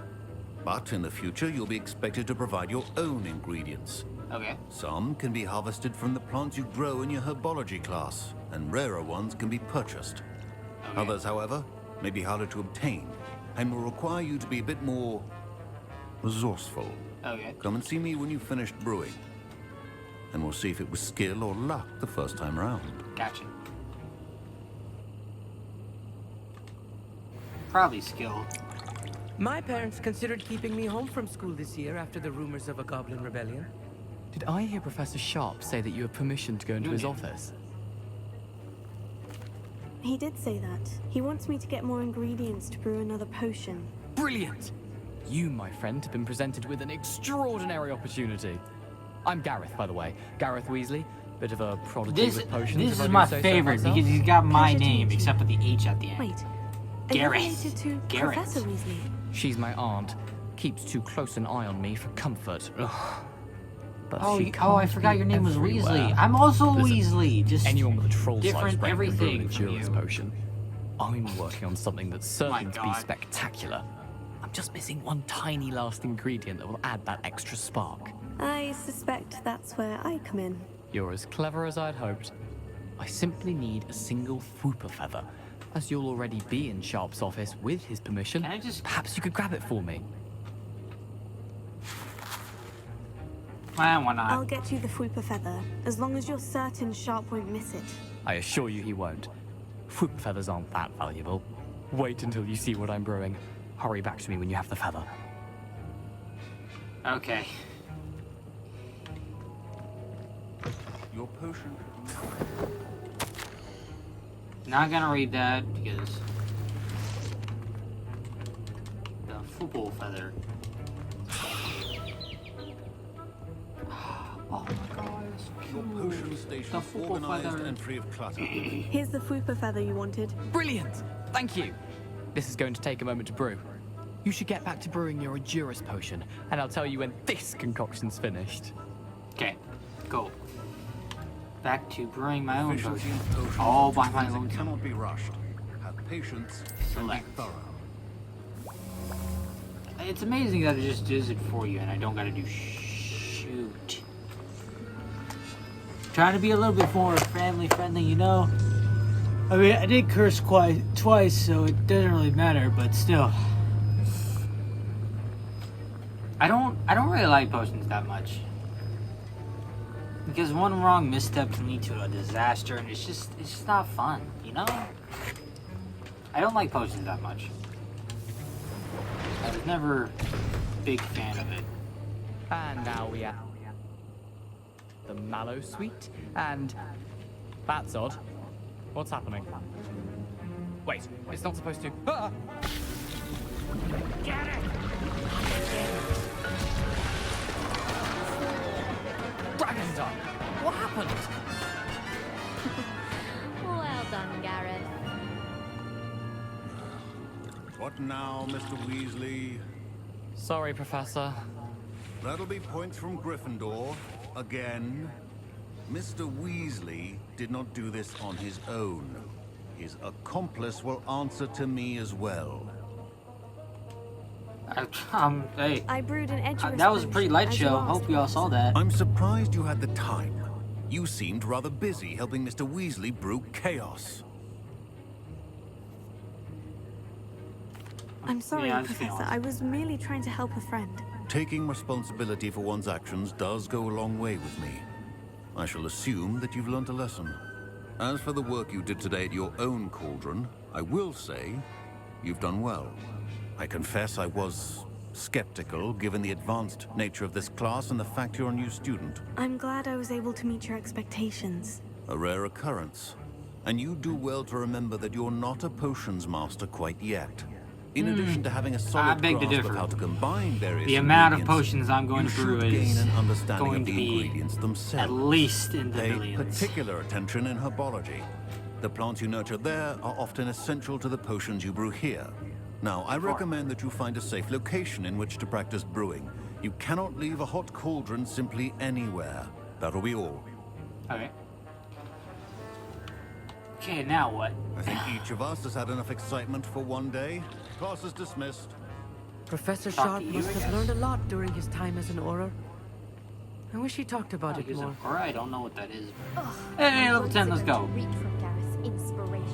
But in the future, you'll be expected to provide your own ingredients. Okay. Some can be harvested from the plants you grow in your herbology class, and rarer ones can be purchased. Okay. Others, however, may be harder to obtain, and will require you to be a bit more resourceful. Okay. Come and see me when you've finished brewing, and we'll see if it was skill or luck the first time round. Gotcha. Probably skill. My parents considered keeping me home from school this year after the rumors of a goblin rebellion. Did I hear Professor Sharp say that you have permission to go into his office? He did say that. He wants me to get more ingredients to brew another potion. Brilliant! You, my friend, have been presented with an extraordinary opportunity. I'm Gareth, by the way. Gareth Weasley. Bit of a prodigy with potions. This if I is do my say so favorite myself. because he's got my Pleasure to name meet you. except for the H at the end. Wait, are Gareth. you related to Gareth. Professor Weasley? She's my aunt. Keeps too close an eye on me for comfort. Ugh. But Oh, she I can't forgot be your name was everywhere. Weasley. I'm also Listen, Weasley. Just anyone with a troll-sized different brain can brew everything an from endurance you. potion. I'm working on something that's certain to be God. spectacular. I'm just missing one tiny last ingredient that will add that extra spark. I suspect that's where I come in. You're as clever as I'd hoped. I simply need a single Fwooper feather. As you'll already be in Sharp's office with his permission, perhaps you could grab it for me. Well, why not? I'll get you the Fwooper feather, as long as you're certain Sharp won't miss it. I assure you he won't. Fwooper feathers aren't that valuable. Wait until you see what I'm brewing. Hurry back to me when you have the feather. Okay. Your potion. Not gonna read that because the football feather. Oh my god, it's so Your cool. potion station The football organized feather. and free of clutter. Here's the Fwooper feather you wanted. Brilliant! Thank you! This is going to take a moment to brew. You should get back to brewing your Edurus potion, and I'll tell you when this concoction's finished. Okay, go. Back to brewing my own Efficiency potion. in potion All by my means own it time. cannot be rushed. Have patience and be Select. thorough. It's amazing that it just does it for you and I don't gotta do shoot. Trying to be a little bit more family friendly, you know? I mean, I did curse twice, so it doesn't really matter, but still. I don't really like potions that much. Because one wrong misstep can lead to a disaster, and it's just not fun, you know? I don't like potions that much. I was never a big fan of it. And now we have the Mallow Suite, and that's odd. What's happening? Wait, it's not supposed to. Ah! Get it! Dragon Done! What happened? Well done, Gareth. What now, Mr. Weasley? Sorry, Professor. That'll be points from Gryffindor. Again. Mr. Weasley did not do this on his own. His accomplice will answer to me as well. Hey. I brewed an Edurus That was a pretty light potion, as show. you asked, Hope you all saw that. I'm surprised you had the time. You seemed rather busy helping Mr. Weasley brew chaos. I'm sorry, Yeah, I just Professor. feel- I was merely trying to help a friend. Taking responsibility for one's actions does go a long way with me. I shall assume that you've learnt a lesson. As for the work you did today at your own cauldron, I will say you've done well. I confess I was skeptical given the advanced nature of this class and the fact you're a new student. I'm glad I was able to meet your expectations. A rare occurrence. And you do well to remember that you're not a potions master quite yet. In addition to having a solid beg to grasp differ. of how to combine various The amount of ingredients, potions I'm going you to brew should is gain an understanding going of to the be ingredients themselves. at least in the Pay billions. particular attention in herbology. The plants you nurture there are often essential to the potions you brew here. Now, I recommend that you find a safe location in which to practice brewing. You cannot leave a hot cauldron simply anywhere. That'll be all. Okay. Okay, now what? I think each of us has had enough excitement for one day. Class is dismissed. Professor Talk Sharp to you, must I have guess. learned a lot during his time as an Auror. I wish he talked about it more. Or I don't know what that is. Hey, level 10, let's go.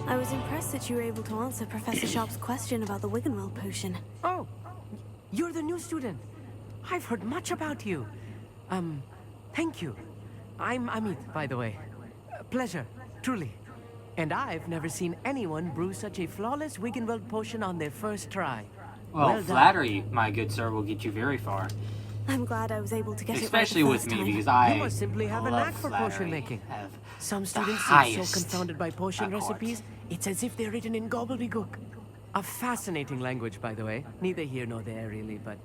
I was impressed that you were able to answer Professor Sharp's question about the Wiggenweld potion. Oh, you're the new student. I've heard much about you. Thank you. I'm Amit, by the way. Pleasure, truly. And I've never seen anyone brew such a flawless Wiggenweld potion on their first try. Well, done. flattery, my good sir, will get you very far. I'm glad I was able to get Especially it right the with first me, time. because I You must simply have a love knack for flattery. potion making. Have Some the students seem highest so confounded by potion at heart. recipes, it's as if they're written in gobbledygook. A fascinating language, by the way. Neither here nor there, really, but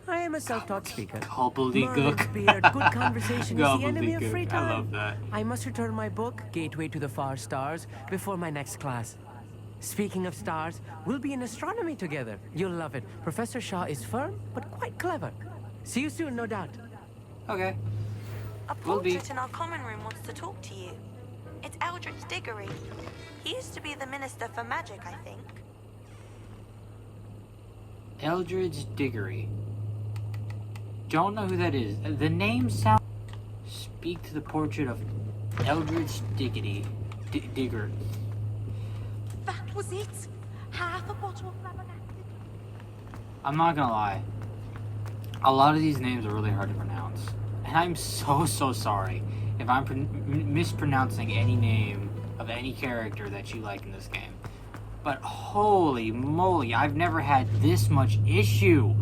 I am a self-taught speaker. Gobbledygook. Merlin's beard, good conversation is the enemy of free Gobbledygook, time. I love that. I must return my book, Gateway to the Far Stars, before my next class. Speaking of stars, we'll be in astronomy together. You'll love it. Professor Shaw is firm, but quite clever. See you soon, no doubt. Okay. A Will be. portrait in our common room wants to talk to you. It's Eldritch Diggory. He used to be the Minister for Magic, I think. Eldridge Diggory. Don't know who that is. The name sounds... Speak to the portrait of Eldridge Digger. That was it. Half a bottle of lemon. I'm not gonna lie. A lot of these names are really hard to pronounce. And I'm so sorry if I'm mispronouncing any name of any character that you like in this game. But holy moly, I've never had this much issue.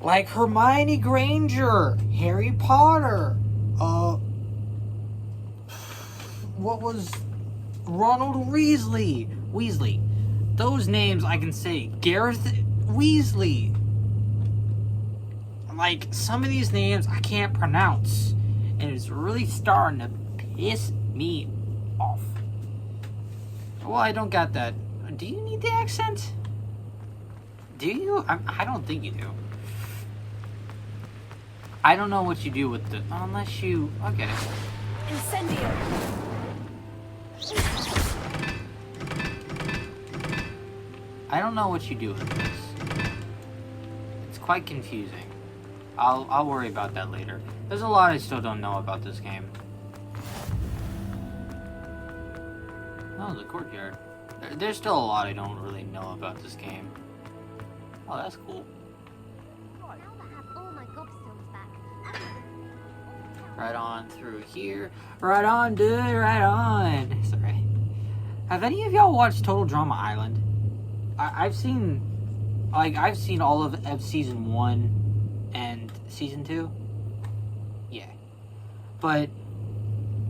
Like Hermione Granger, Harry Potter, what was Ronald Weasley. Those names I can say. Gareth Weasley. Like, some of these names I can't pronounce. And it's really starting to piss me off. Well, I don't got that. Do you need the accent? Do you? I don't think you do. I don't know what you do with the... Unless you... Okay. Incendio. I don't know what you do with this. It's quite confusing. I'll worry about that later. There's a lot I still don't know about this game. Oh, the courtyard. There's still a lot I don't really know about this game. Oh, that's cool. Right on through here. Right on, dude. Right on. Sorry. Have any of y'all watched Total Drama Island? I've seen all of season 1 and season 2. Yeah. But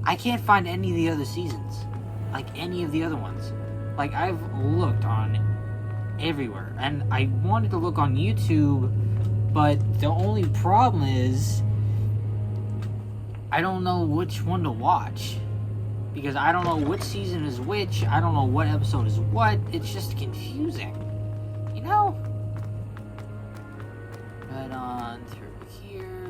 I can't find any of the other seasons. Like any of the other ones. Like, I've looked on everywhere. And I wanted to look on YouTube, but the only problem is I don't know which one to watch. Because I don't know which season is which. I don't know what episode is what. It's just confusing. You know? Right on through here.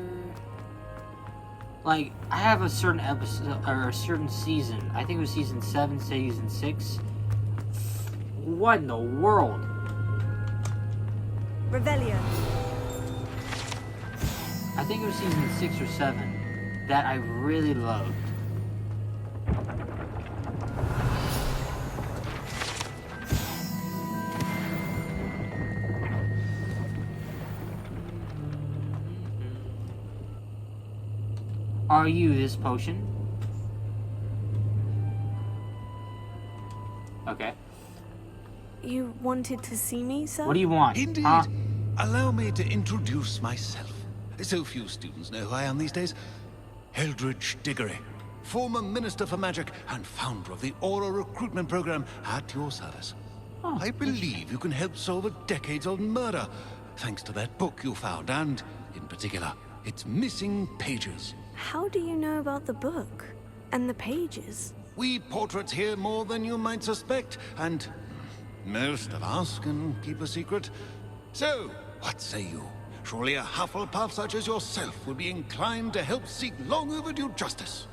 Like, I have a certain episode, or a certain season. I think it was season 7, season 6. What in the world? Revelio. I think it was season 6 or 7 that I really loved. Are you this potion? Okay. You wanted to see me, sir? What do you want? Indeed. Allow me to introduce myself. So few students know who I am these days. Eldridge Diggory, former Minister for Magic and founder of the Aura recruitment program at your service. I believe you can help solve a decades-old murder, thanks to that book you found, and, in particular, its missing pages. How do you know about the book? And the pages? We portraits hear more than you might suspect, and most of us can keep a secret. So, what say you? Surely a Hufflepuff such as yourself would be inclined to help seek long overdue justice.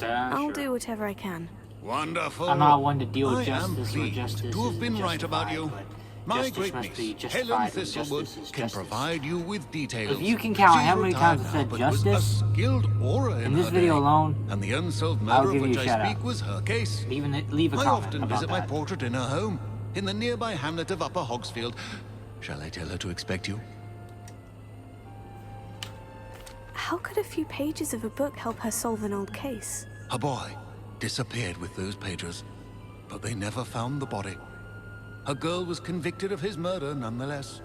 I'll do whatever I can. Wonderful. I'm not one to deal with I justice am where pleased justice to have been is right about you. justified, but My justice great must be niece, justified Helen when Thistlewood, justice is can justice. provide you with details. If you can count She's how many retired times I now, said but was justice a skilled aura in this her video day. alone, And the unsolved I'll murder of give you which a I shout speak out. was her case. Leave a I comment often about visit my that. portrait in her home, in the nearby hamlet of Upper Hogsfield. Shall I tell her to expect you? How could a few pages of a book help her solve an old case? A boy disappeared with those pages, but they never found the body. A girl was convicted of his murder nonetheless.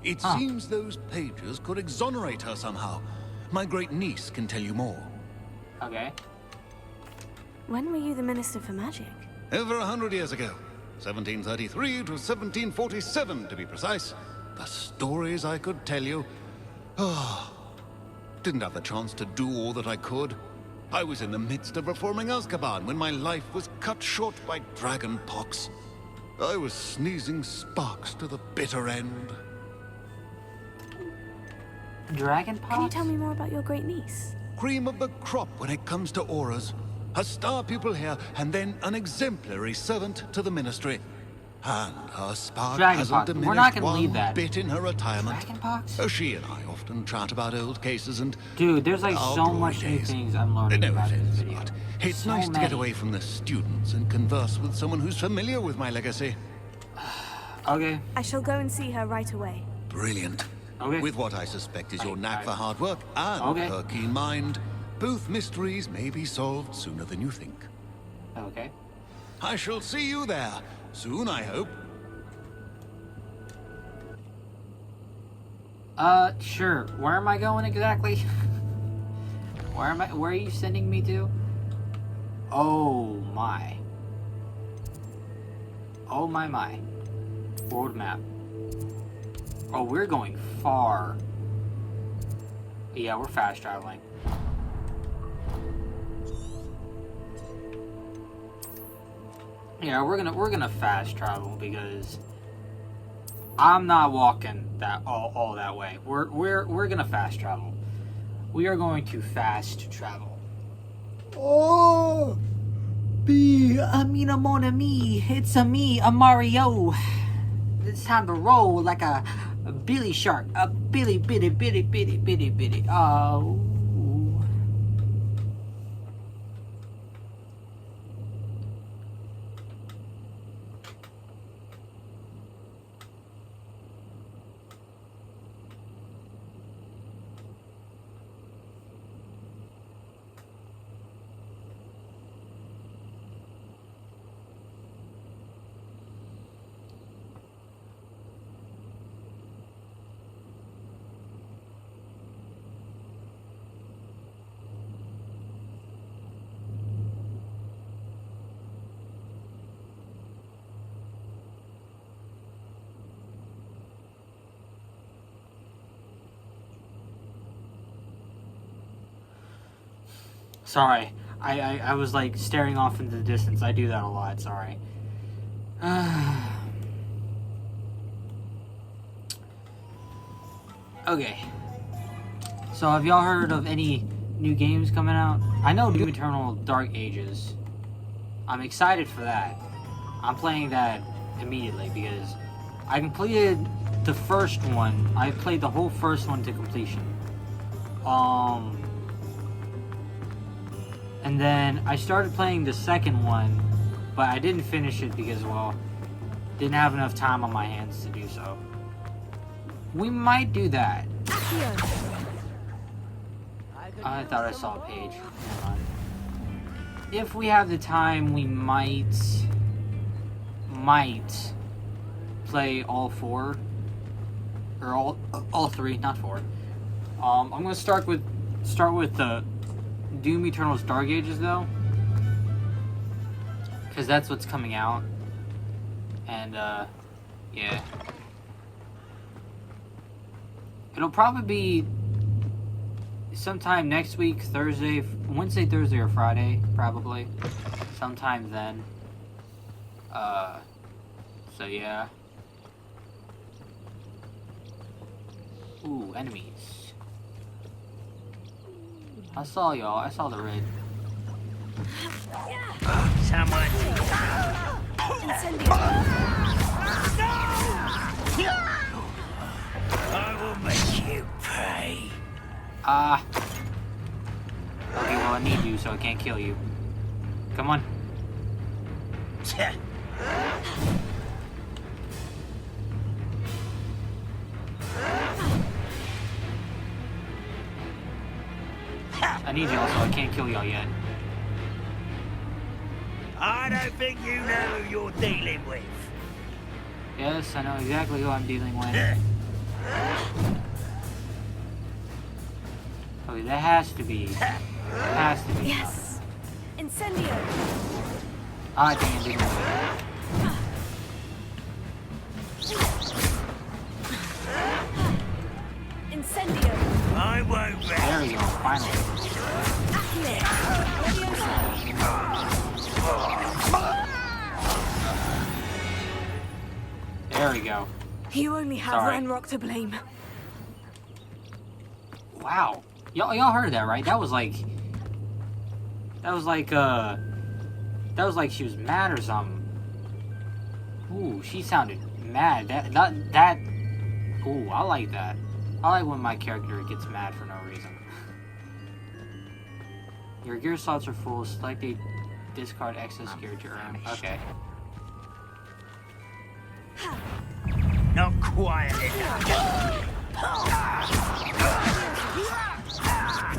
It seems those pages could exonerate her somehow. My great niece can tell you more. Okay. When were you the Minister for Magic? Over 100 years ago. 1733 to 1747, to be precise. The stories I could tell you. Oh, didn't have the chance to do all that I could. I was in the midst of reforming Azkaban when my life was cut short by dragon pox. I was sneezing sparks to the bitter end. Dragon pox? Can you tell me more about your great niece? Cream of the crop when it comes to auras. A star pupil here, and then an exemplary servant to the ministry. And her spark Dragon hasn't pox. diminished We're not gonna one leave that. bit in her retirement. Dragon pox? She and I often chat about old cases and... Dude, there's like our so glory much new days. things I'm learning No about in this offense, video. but it's So nice to many. get away from the students and converse with someone who's familiar with my legacy. Okay. I shall go and see her right away. Brilliant. Okay. With what I suspect is your knack for hard work and Okay. her keen mind, both mysteries may be solved sooner than you think. Okay. I shall see you there soon, I hope. Sure. Where am I going exactly? Where are you sending me to? Oh my. Oh my. World map. Oh, we're going far. Yeah, we're fast traveling. Yeah, we're gonna fast travel because I'm not walking that all that way. We're gonna fast travel. We are going to fast travel. Oh, mon ami. It's a me, a Mario. It's time to roll like a billy shark, a billy bitty. Oh. Sorry, I was like staring off into the distance. I do that a lot, sorry. Okay. So have y'all heard of any new games coming out? I know Doom Eternal Dark Ages. I'm excited for that. I'm playing that immediately because I completed the first one. I played the whole first one to completion. And then I started playing the second one, but I didn't finish it because, well, didn't have enough time on my hands to do so. We might do that. I thought I saw a page. Hold on. If we have the time, we might play all four, or all three, not four. I'm gonna start with the Doom Eternal's Dark Ages though, because that's what's coming out, and yeah, it'll probably be sometime next week, Thursday, Wednesday, Thursday, or Friday, probably. Sometime then. So yeah. Ooh, enemies. I saw y'all. I saw the red. Someone. I will make you pay. Okay, well I need you, so I can't kill you. Come on. I need y'all, so I can't kill y'all yet. I don't think you know who you're dealing with. Yes, I know exactly who I'm dealing with. Okay, that has to be. Has to be. Yes. Incendio. I think I'm dealing with it. Incendio. I won't rest. There we go, finally. There we go. You only have Sorry. Ranrock to blame. Wow. Y'all heard that, right? That was like she was mad or something. Ooh, she sounded mad. That ooh, I like that. I like when my character gets mad for no reason. Your gear slots are full. Select a discard excess gear to earn. Okay. Not quiet enough.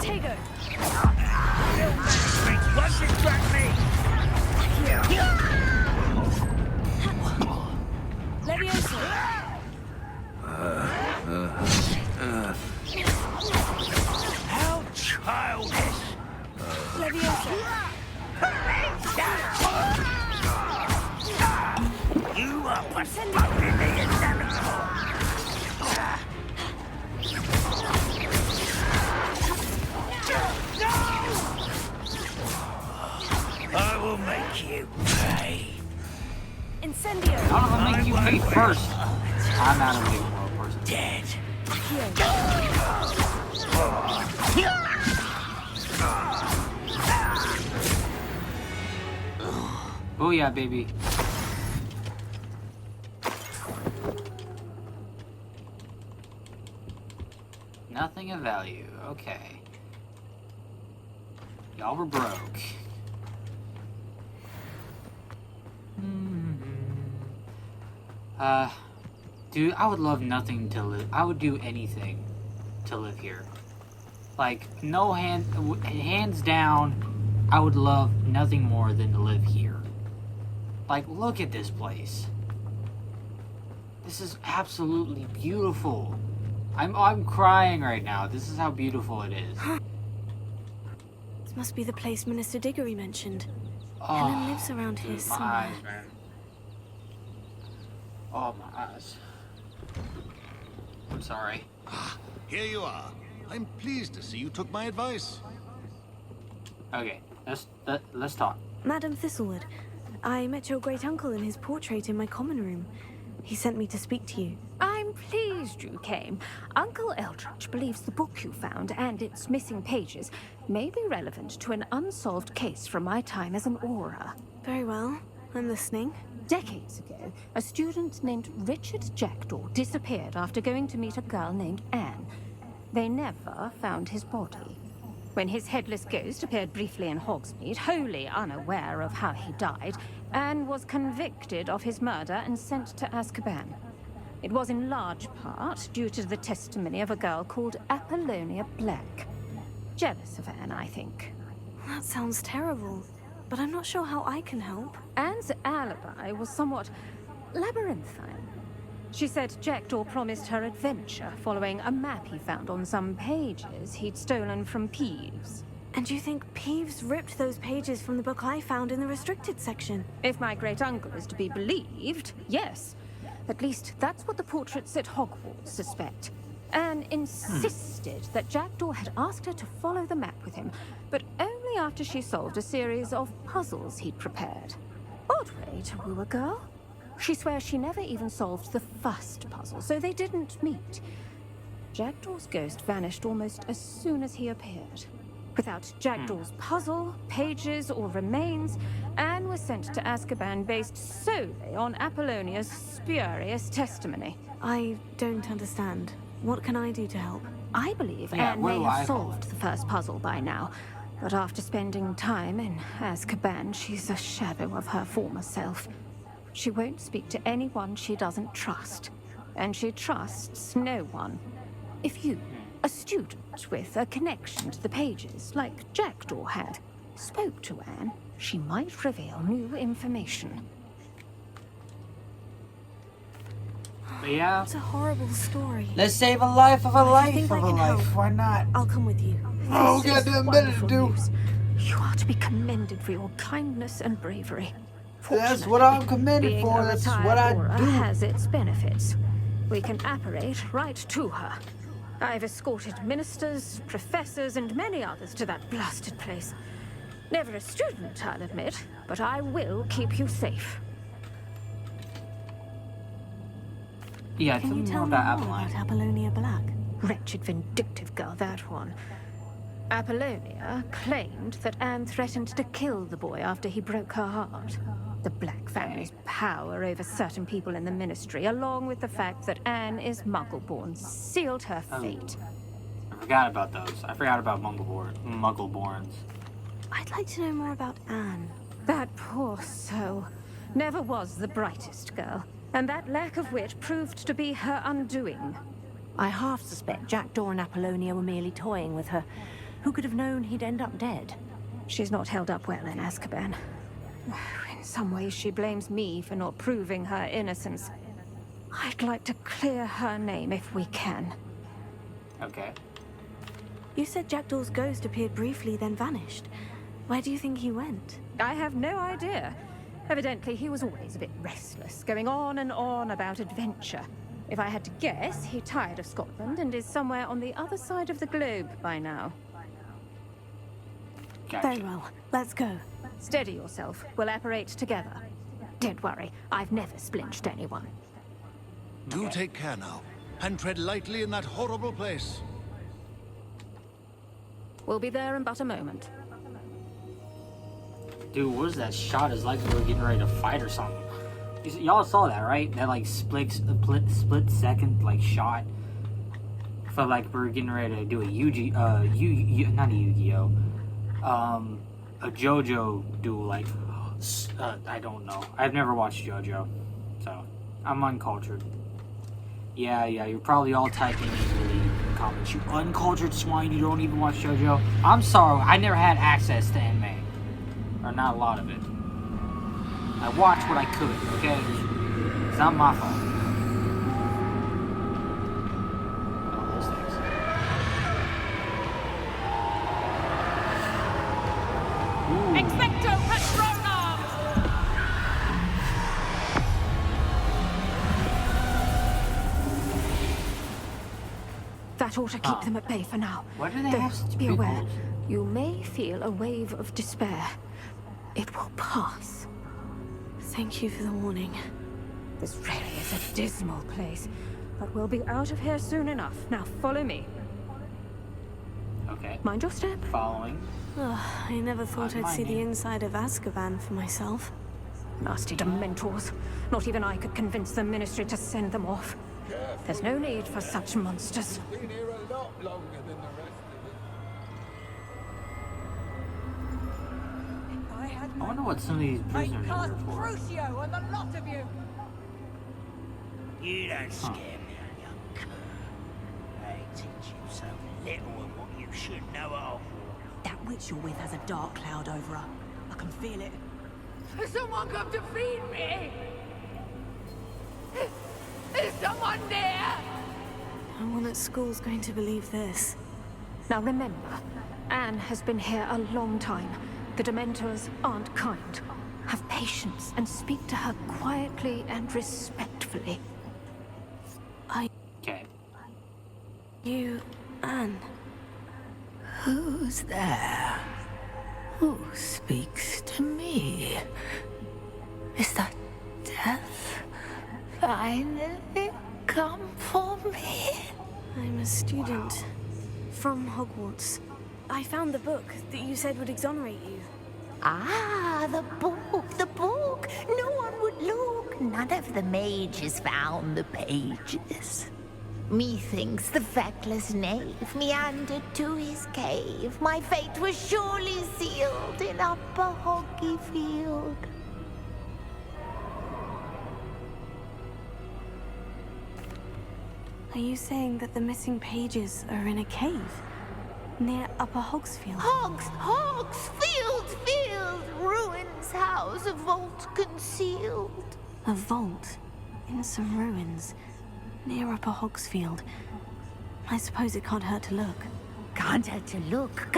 Tego. Once distract me. Leviosa. How childish. Leviosa. You are postponing the inevitable. I will make you pay. Incendio. I'll make you pay first. I'm out of the world person. Dead. Booyah, baby. Nothing of value. Okay. Y'all were broke. Dude, I would love nothing to live. I would do anything to live here. Like, no hands down, I would love nothing more than to live here. Like, look at this place. This is absolutely beautiful. I'm crying right now. This is how beautiful it is. This must be the place Minister Diggory mentioned. Oh, Helen lives around here dude, my somewhere. eyes, man. Oh, my eyes. I'm sorry. Here you are. I'm pleased to see you took my advice. Okay, let's talk. Madam Thistlewood, I met your great-uncle in his portrait in my common room. He sent me to speak to you. I'm pleased you came. Uncle Eldridge believes the book you found and its missing pages may be relevant to an unsolved case from my time as an Auror. Very well. I'm listening. Decades ago, a student named Richard Jackdaw disappeared after going to meet a girl named Anne. They never found his body. When his headless ghost appeared briefly in Hogsmeade, wholly unaware of how he died, Anne was convicted of his murder and sent to Azkaban. It was in large part due to the testimony of a girl called Apollonia Black. Jealous of Anne, I think. That sounds terrible, but I'm not sure how I can help. Anne's alibi was somewhat labyrinthine. She said Jackdaw promised her adventure following a map he found on some pages he'd stolen from Peeves. And you think Peeves ripped those pages from the book I found in the restricted section? If my great-uncle is to be believed, yes. At least that's what the portraits at Hogwarts suspect. Anne insisted that Jackdaw had asked her to follow the map with him, but only after she solved a series of puzzles he'd prepared. Odd way to woo a girl. She swears she never even solved the first puzzle, so they didn't meet. Jackdaw's ghost vanished almost as soon as he appeared. Without Jackdaw's puzzle, pages, or remains, Anne was sent to Azkaban based solely on Apollonia's spurious testimony. I don't understand. What can I do to help? I believe Anne may have solved the first puzzle by now, but after spending time in Azkaban, she's a shadow of her former self. She won't speak to anyone she doesn't trust, and she trusts no one. If you, a student with a connection to the pages, like Jackdaw had, spoke to Anne, she might reveal new information. But yeah. It's a horrible story. Let's save a life of a life think of I a can life. help. Why not? I'll come with you. Oh, This is goddamn better to wonderful do. news. You are to be commended for your kindness and bravery. That's what I'm commended Being for. a That's retired what I Auror do. has its benefits. We can apparate right to her. I've escorted ministers, professors, and many others to that blasted place. Never a student, I'll admit, but I will keep you safe. Yeah, tell Can you me tell more me about more Avalon. about Apollonia Black? Wretched, vindictive girl, that one. Apollonia claimed that Anne threatened to kill the boy after he broke her heart. The Black family's power over certain people in the Ministry, along with the fact that Anne is Muggle-born, sealed her fate. I forgot about those. I forgot about Muggle-borns. I'd like to know more about Anne. That poor soul never was the brightest girl, and that lack of wit proved to be her undoing. I half suspect Jackdaw and Apollonia were merely toying with her. Who could have known he'd end up dead? She's not held up well in Azkaban. In some ways, she blames me for not proving her innocence. I'd like to clear her name if we can. Okay. You said Jackdaw's ghost appeared briefly, then vanished. Where do you think he went? I have no idea. Evidently, he was always a bit restless, going on and on about adventure. If I had to guess, he tired of Scotland and is somewhere on the other side of the globe by now. Gotcha. Very well. Let's go. Steady yourself. We'll apparate together. Don't worry, I've never splinched anyone. Do take care now, and tread lightly in that horrible place. We'll be there in but a moment. Dude, what is that shot? It's like we were getting ready to fight or something. Y'all saw that, right? That like split second like shot. Felt like we were getting ready to do a not a Yu-Gi-Oh. A JoJo duel, like, I don't know. I've never watched JoJo, so I'm uncultured. Yeah, you're probably all typing eagerly in the comments. You uncultured swine, you don't even watch JoJo? I'm sorry, I never had access to anime. Or not a lot of it. I watched what I could, okay? It's not my fault. All those things. Expecto Patronum! That ought to keep them at bay for now. Why do they Though, have such be big aware, holes? you may feel a wave of despair. It will pass. Thank you for the warning. This really is a dismal place, but we'll be out of here soon enough. Now follow me. Okay. Mind your step. Following. Ugh, I never thought I'd see the inside of Azkaban for myself. Nasty Dementors. Not even I could convince the Ministry to send them off. There's no need for such monsters. Been here a lot longer than the rest I wonder what some of these I'd prisoners are cast here for. Crucio on the lot of you! You don't scare me, young cur. I teach you so little of what you should know of. That witch you're with has a dark cloud over her. I can feel it. Has someone come to feed me? Is someone there? No one at school's going to believe this. Now remember, Anne has been here a long time. The Dementors aren't kind. Have patience and speak to her quietly and respectfully. Okay. You... Anne. Who's there? Who speaks to me? Is that death finally come for me? I'm a student from Hogwarts. I found the book that you said would exonerate you. Ah, the book. No one would look. None of the mages found the pages. Methinks the feckless knave meandered to his cave. My fate was surely sealed in Upper Hoggyfield. Are you saying that the missing pages are in a cave? Near Upper Hogsfield? Hogsfield! Ruins house, a vault concealed. A vault? In some ruins? Near Upper Hogsfield? I suppose it can't hurt to look. Can't hurt to look.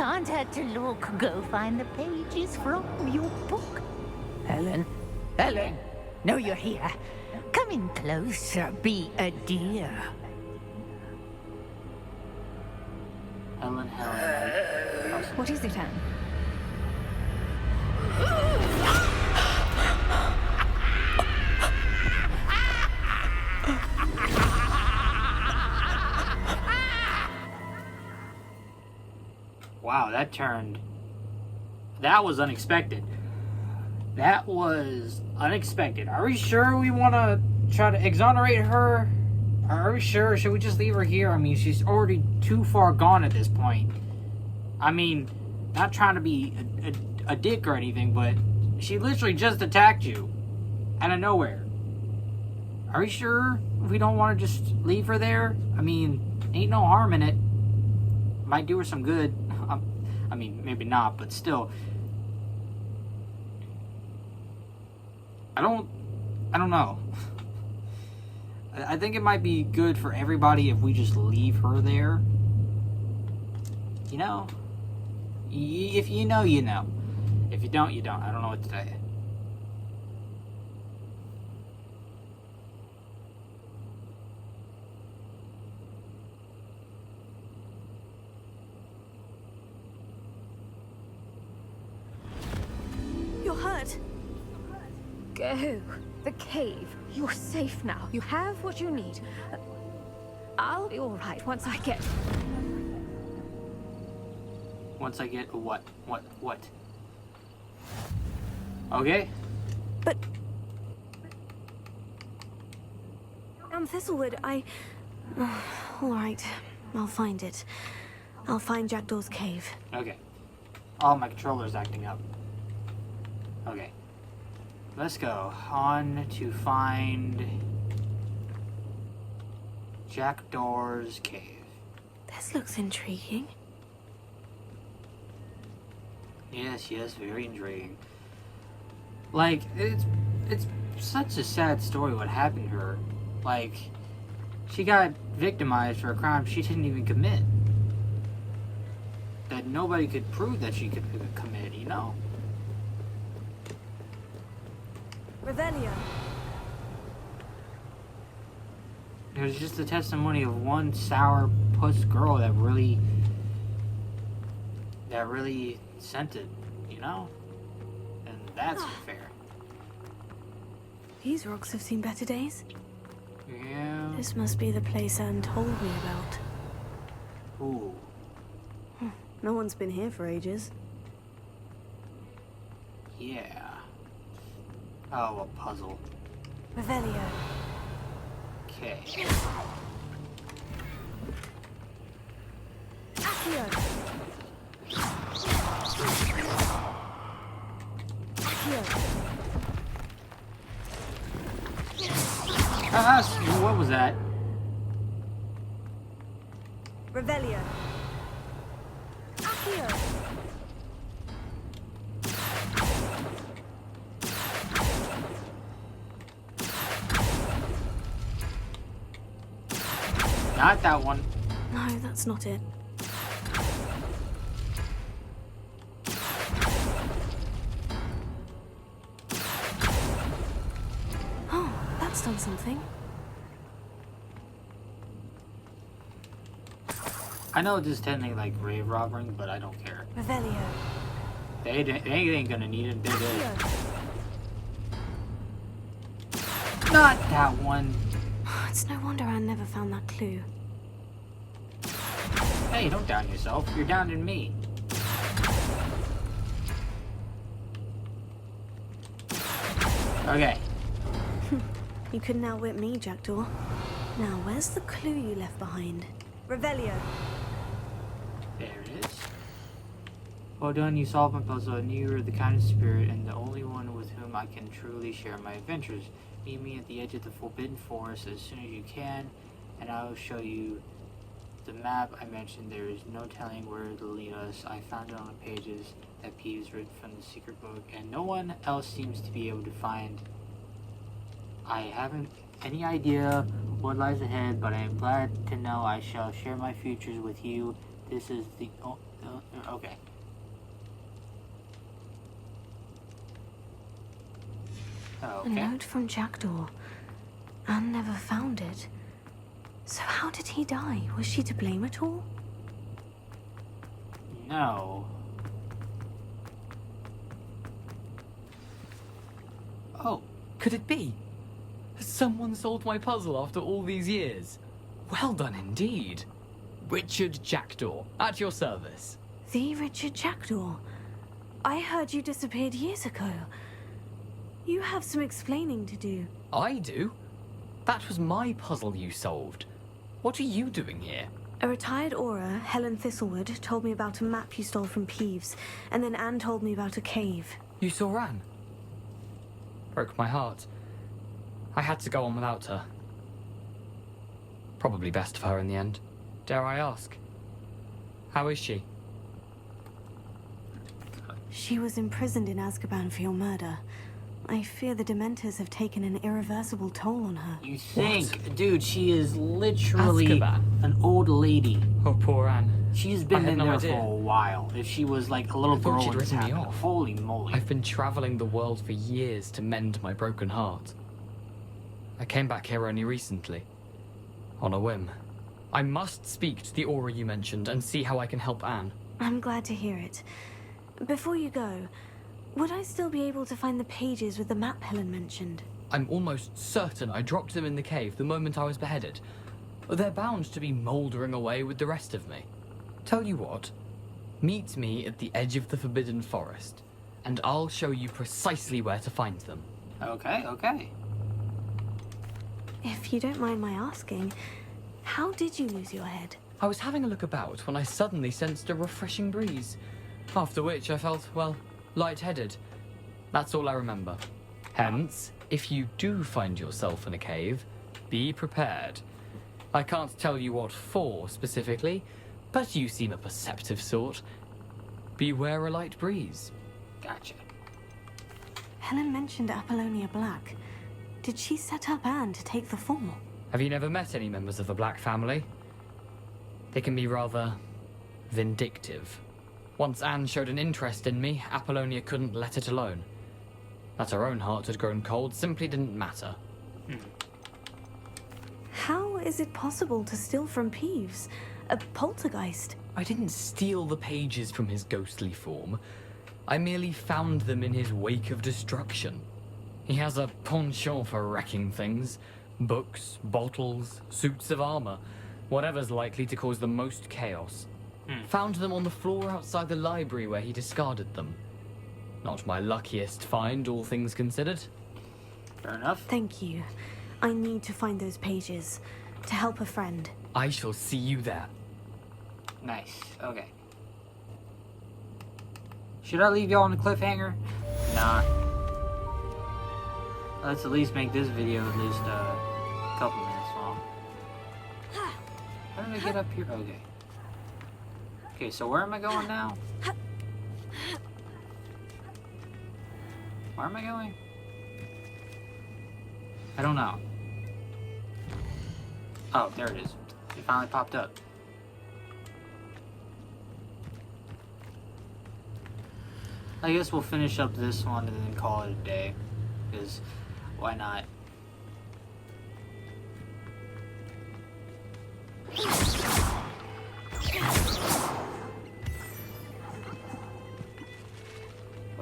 Go find the pages from your book. Helen! No, you're here. Come in closer, be a dear. Helen. What is it, Anne? Wow, that was unexpected. That was unexpected. Are we sure we want to try to exonerate her? Are we sure? Should we just leave her here? I mean, she's already too far gone at this point. I mean, not trying to be a dick or anything, but she literally just attacked you out of nowhere. Are we sure we don't want to just leave her there? I mean, ain't no harm in it. Might do her some good. I mean, maybe not, but still. I don't know. I think it might be good for everybody if we just leave her there. You know? If you know, you know. If you don't, you don't. I don't know what to tell you. You're hurt. Go. The cave. You're safe now. You have what you need. I'll be all right once I get... Once I get what? What? Okay. But... Thistlewood, Alright. I'll find it. I'll find Jackdaw's cave. Okay. Oh, my controller's acting up. Okay. Let's go on to find Jackdaw's cave. This looks intriguing. Yes, very intriguing. Like, it's such a sad story what happened to her. Like, she got victimized for a crime she didn't even commit. That nobody could prove that she could commit, you know? Revelio. It was just a testimony of one sour puss girl that really sent it, you know? And that's fair. These rocks have seen better days. Yeah. This must be the place Anne told me about. Ooh. No one's been here for ages. Yeah. Oh, a puzzle. Revelio. Okay. Accio. What was that? Revelio. Accio. Not that one. No, that's not it. Oh, that's done something. I know this is technically like grave robbing, but I don't care. Revelio. They ain't gonna need it. They're dead. Not that one. It's no wonder Anne never found that clue. Hey, don't down yourself. You're downing me. Okay. You couldn't outwit me, Jackdaw. Now, where's the clue you left behind? Revelio. There it is. Well done, you solved my puzzle. I knew you were the kindest spirit and the only one with whom I can truly share my adventures. Meet me at the edge of the Forbidden Forest as soon as you can, and I will show you the map I mentioned. There is no telling where it will lead us. I found it on the pages that Peeves written from the secret book, and no one else seems to be able to find. I haven't any idea what lies ahead, but I am glad to know I shall share my futures with you. This is the... okay. A note from Jackdaw. Anne never found it. So how did he die? Was she to blame at all? No. Oh, could it be? Has someone solved my puzzle after all these years? Well done indeed. Richard Jackdaw, at your service. The Richard Jackdaw? I heard you disappeared years ago. You have some explaining to do. I do? That was my puzzle you solved. What are you doing here? A retired Aura, Helen Thistlewood, told me about a map you stole from Peeves, and then Anne told me about a cave. You saw Anne? Broke my heart. I had to go on without her. Probably best of her in the end. Dare I ask? How is she? She was imprisoned in Azkaban for your murder. I fear the Dementors have taken an irreversible toll on her. You think? What? Dude, she is literally Azkaban. An old lady. Oh, poor Anne. She's been in there for a while. If she was like a little girl, she'd written me off. Holy moly. I've been traveling the world for years to mend my broken heart. I came back here only recently. On a whim. I must speak to the Aura you mentioned and see how I can help Anne. I'm glad to hear it. Before you go, would I still be able to find the pages with the map Helen mentioned? I'm almost certain I dropped them in the cave the moment I was beheaded. They're bound to be mouldering away with the rest of me. Tell you what, meet me at the edge of the Forbidden Forest, and I'll show you precisely where to find them. Okay, okay. If you don't mind my asking, how did you lose your head? I was having a look about when I suddenly sensed a refreshing breeze. After which I felt, well, lightheaded. That's all I remember. Hence, if you do find yourself in a cave, be prepared. I can't tell you what for specifically, but you seem a perceptive sort. Beware a light breeze. Gotcha. Helen mentioned Apollonia Black. Did she set up Anne to take the fall? Have you never met any members of the Black family? They can be rather vindictive. Once Anne showed an interest in me, Apollonia couldn't let it alone. That her own heart had grown cold simply didn't matter. How is it possible to steal from Peeves? A poltergeist? I didn't steal the pages from his ghostly form. I merely found them in his wake of destruction. He has a penchant for wrecking things. Books, bottles, suits of armor. Whatever's likely to cause the most chaos. Found them on the floor outside the library where he discarded them. Not my luckiest find, all things considered. Fair enough. Thank you. I need to find those pages. To help a friend. I shall see you there. Nice. Okay. Should I leave y'all on a cliffhanger? Nah. Let's at least make this video at least a couple minutes long. How did I get up here? Okay. Okay, so where am I going now? Where am I going? I don't know. Oh, there it is. It finally popped up. I guess we'll finish up this one and then call it a day. Because, why not?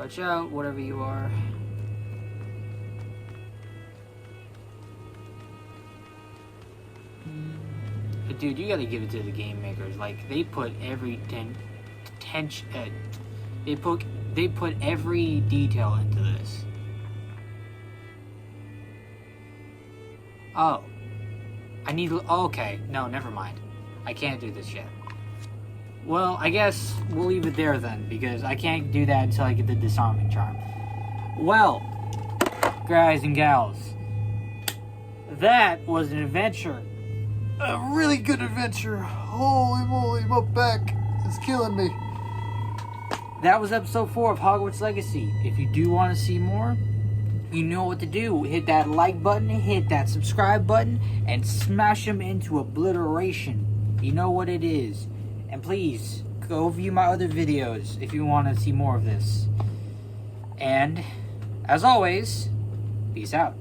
Watch out, whatever you are. But dude, you gotta give it to the game makers. Like, they put every they put every detail into this. Oh. I need... Okay. No, never mind. I can't do this yet. Well, I guess we'll leave it there then, because I can't do that until I get the disarming charm. Well, guys and gals, that was an adventure. A really good adventure. Holy moly, my back is killing me. That was episode 4 of Hogwarts Legacy. If you do want to see more, you know what to do. Hit that like button, hit that subscribe button, and smash them into obliteration. You know what it is. And please, go view my other videos if you want to see more of this. And, as always, peace out.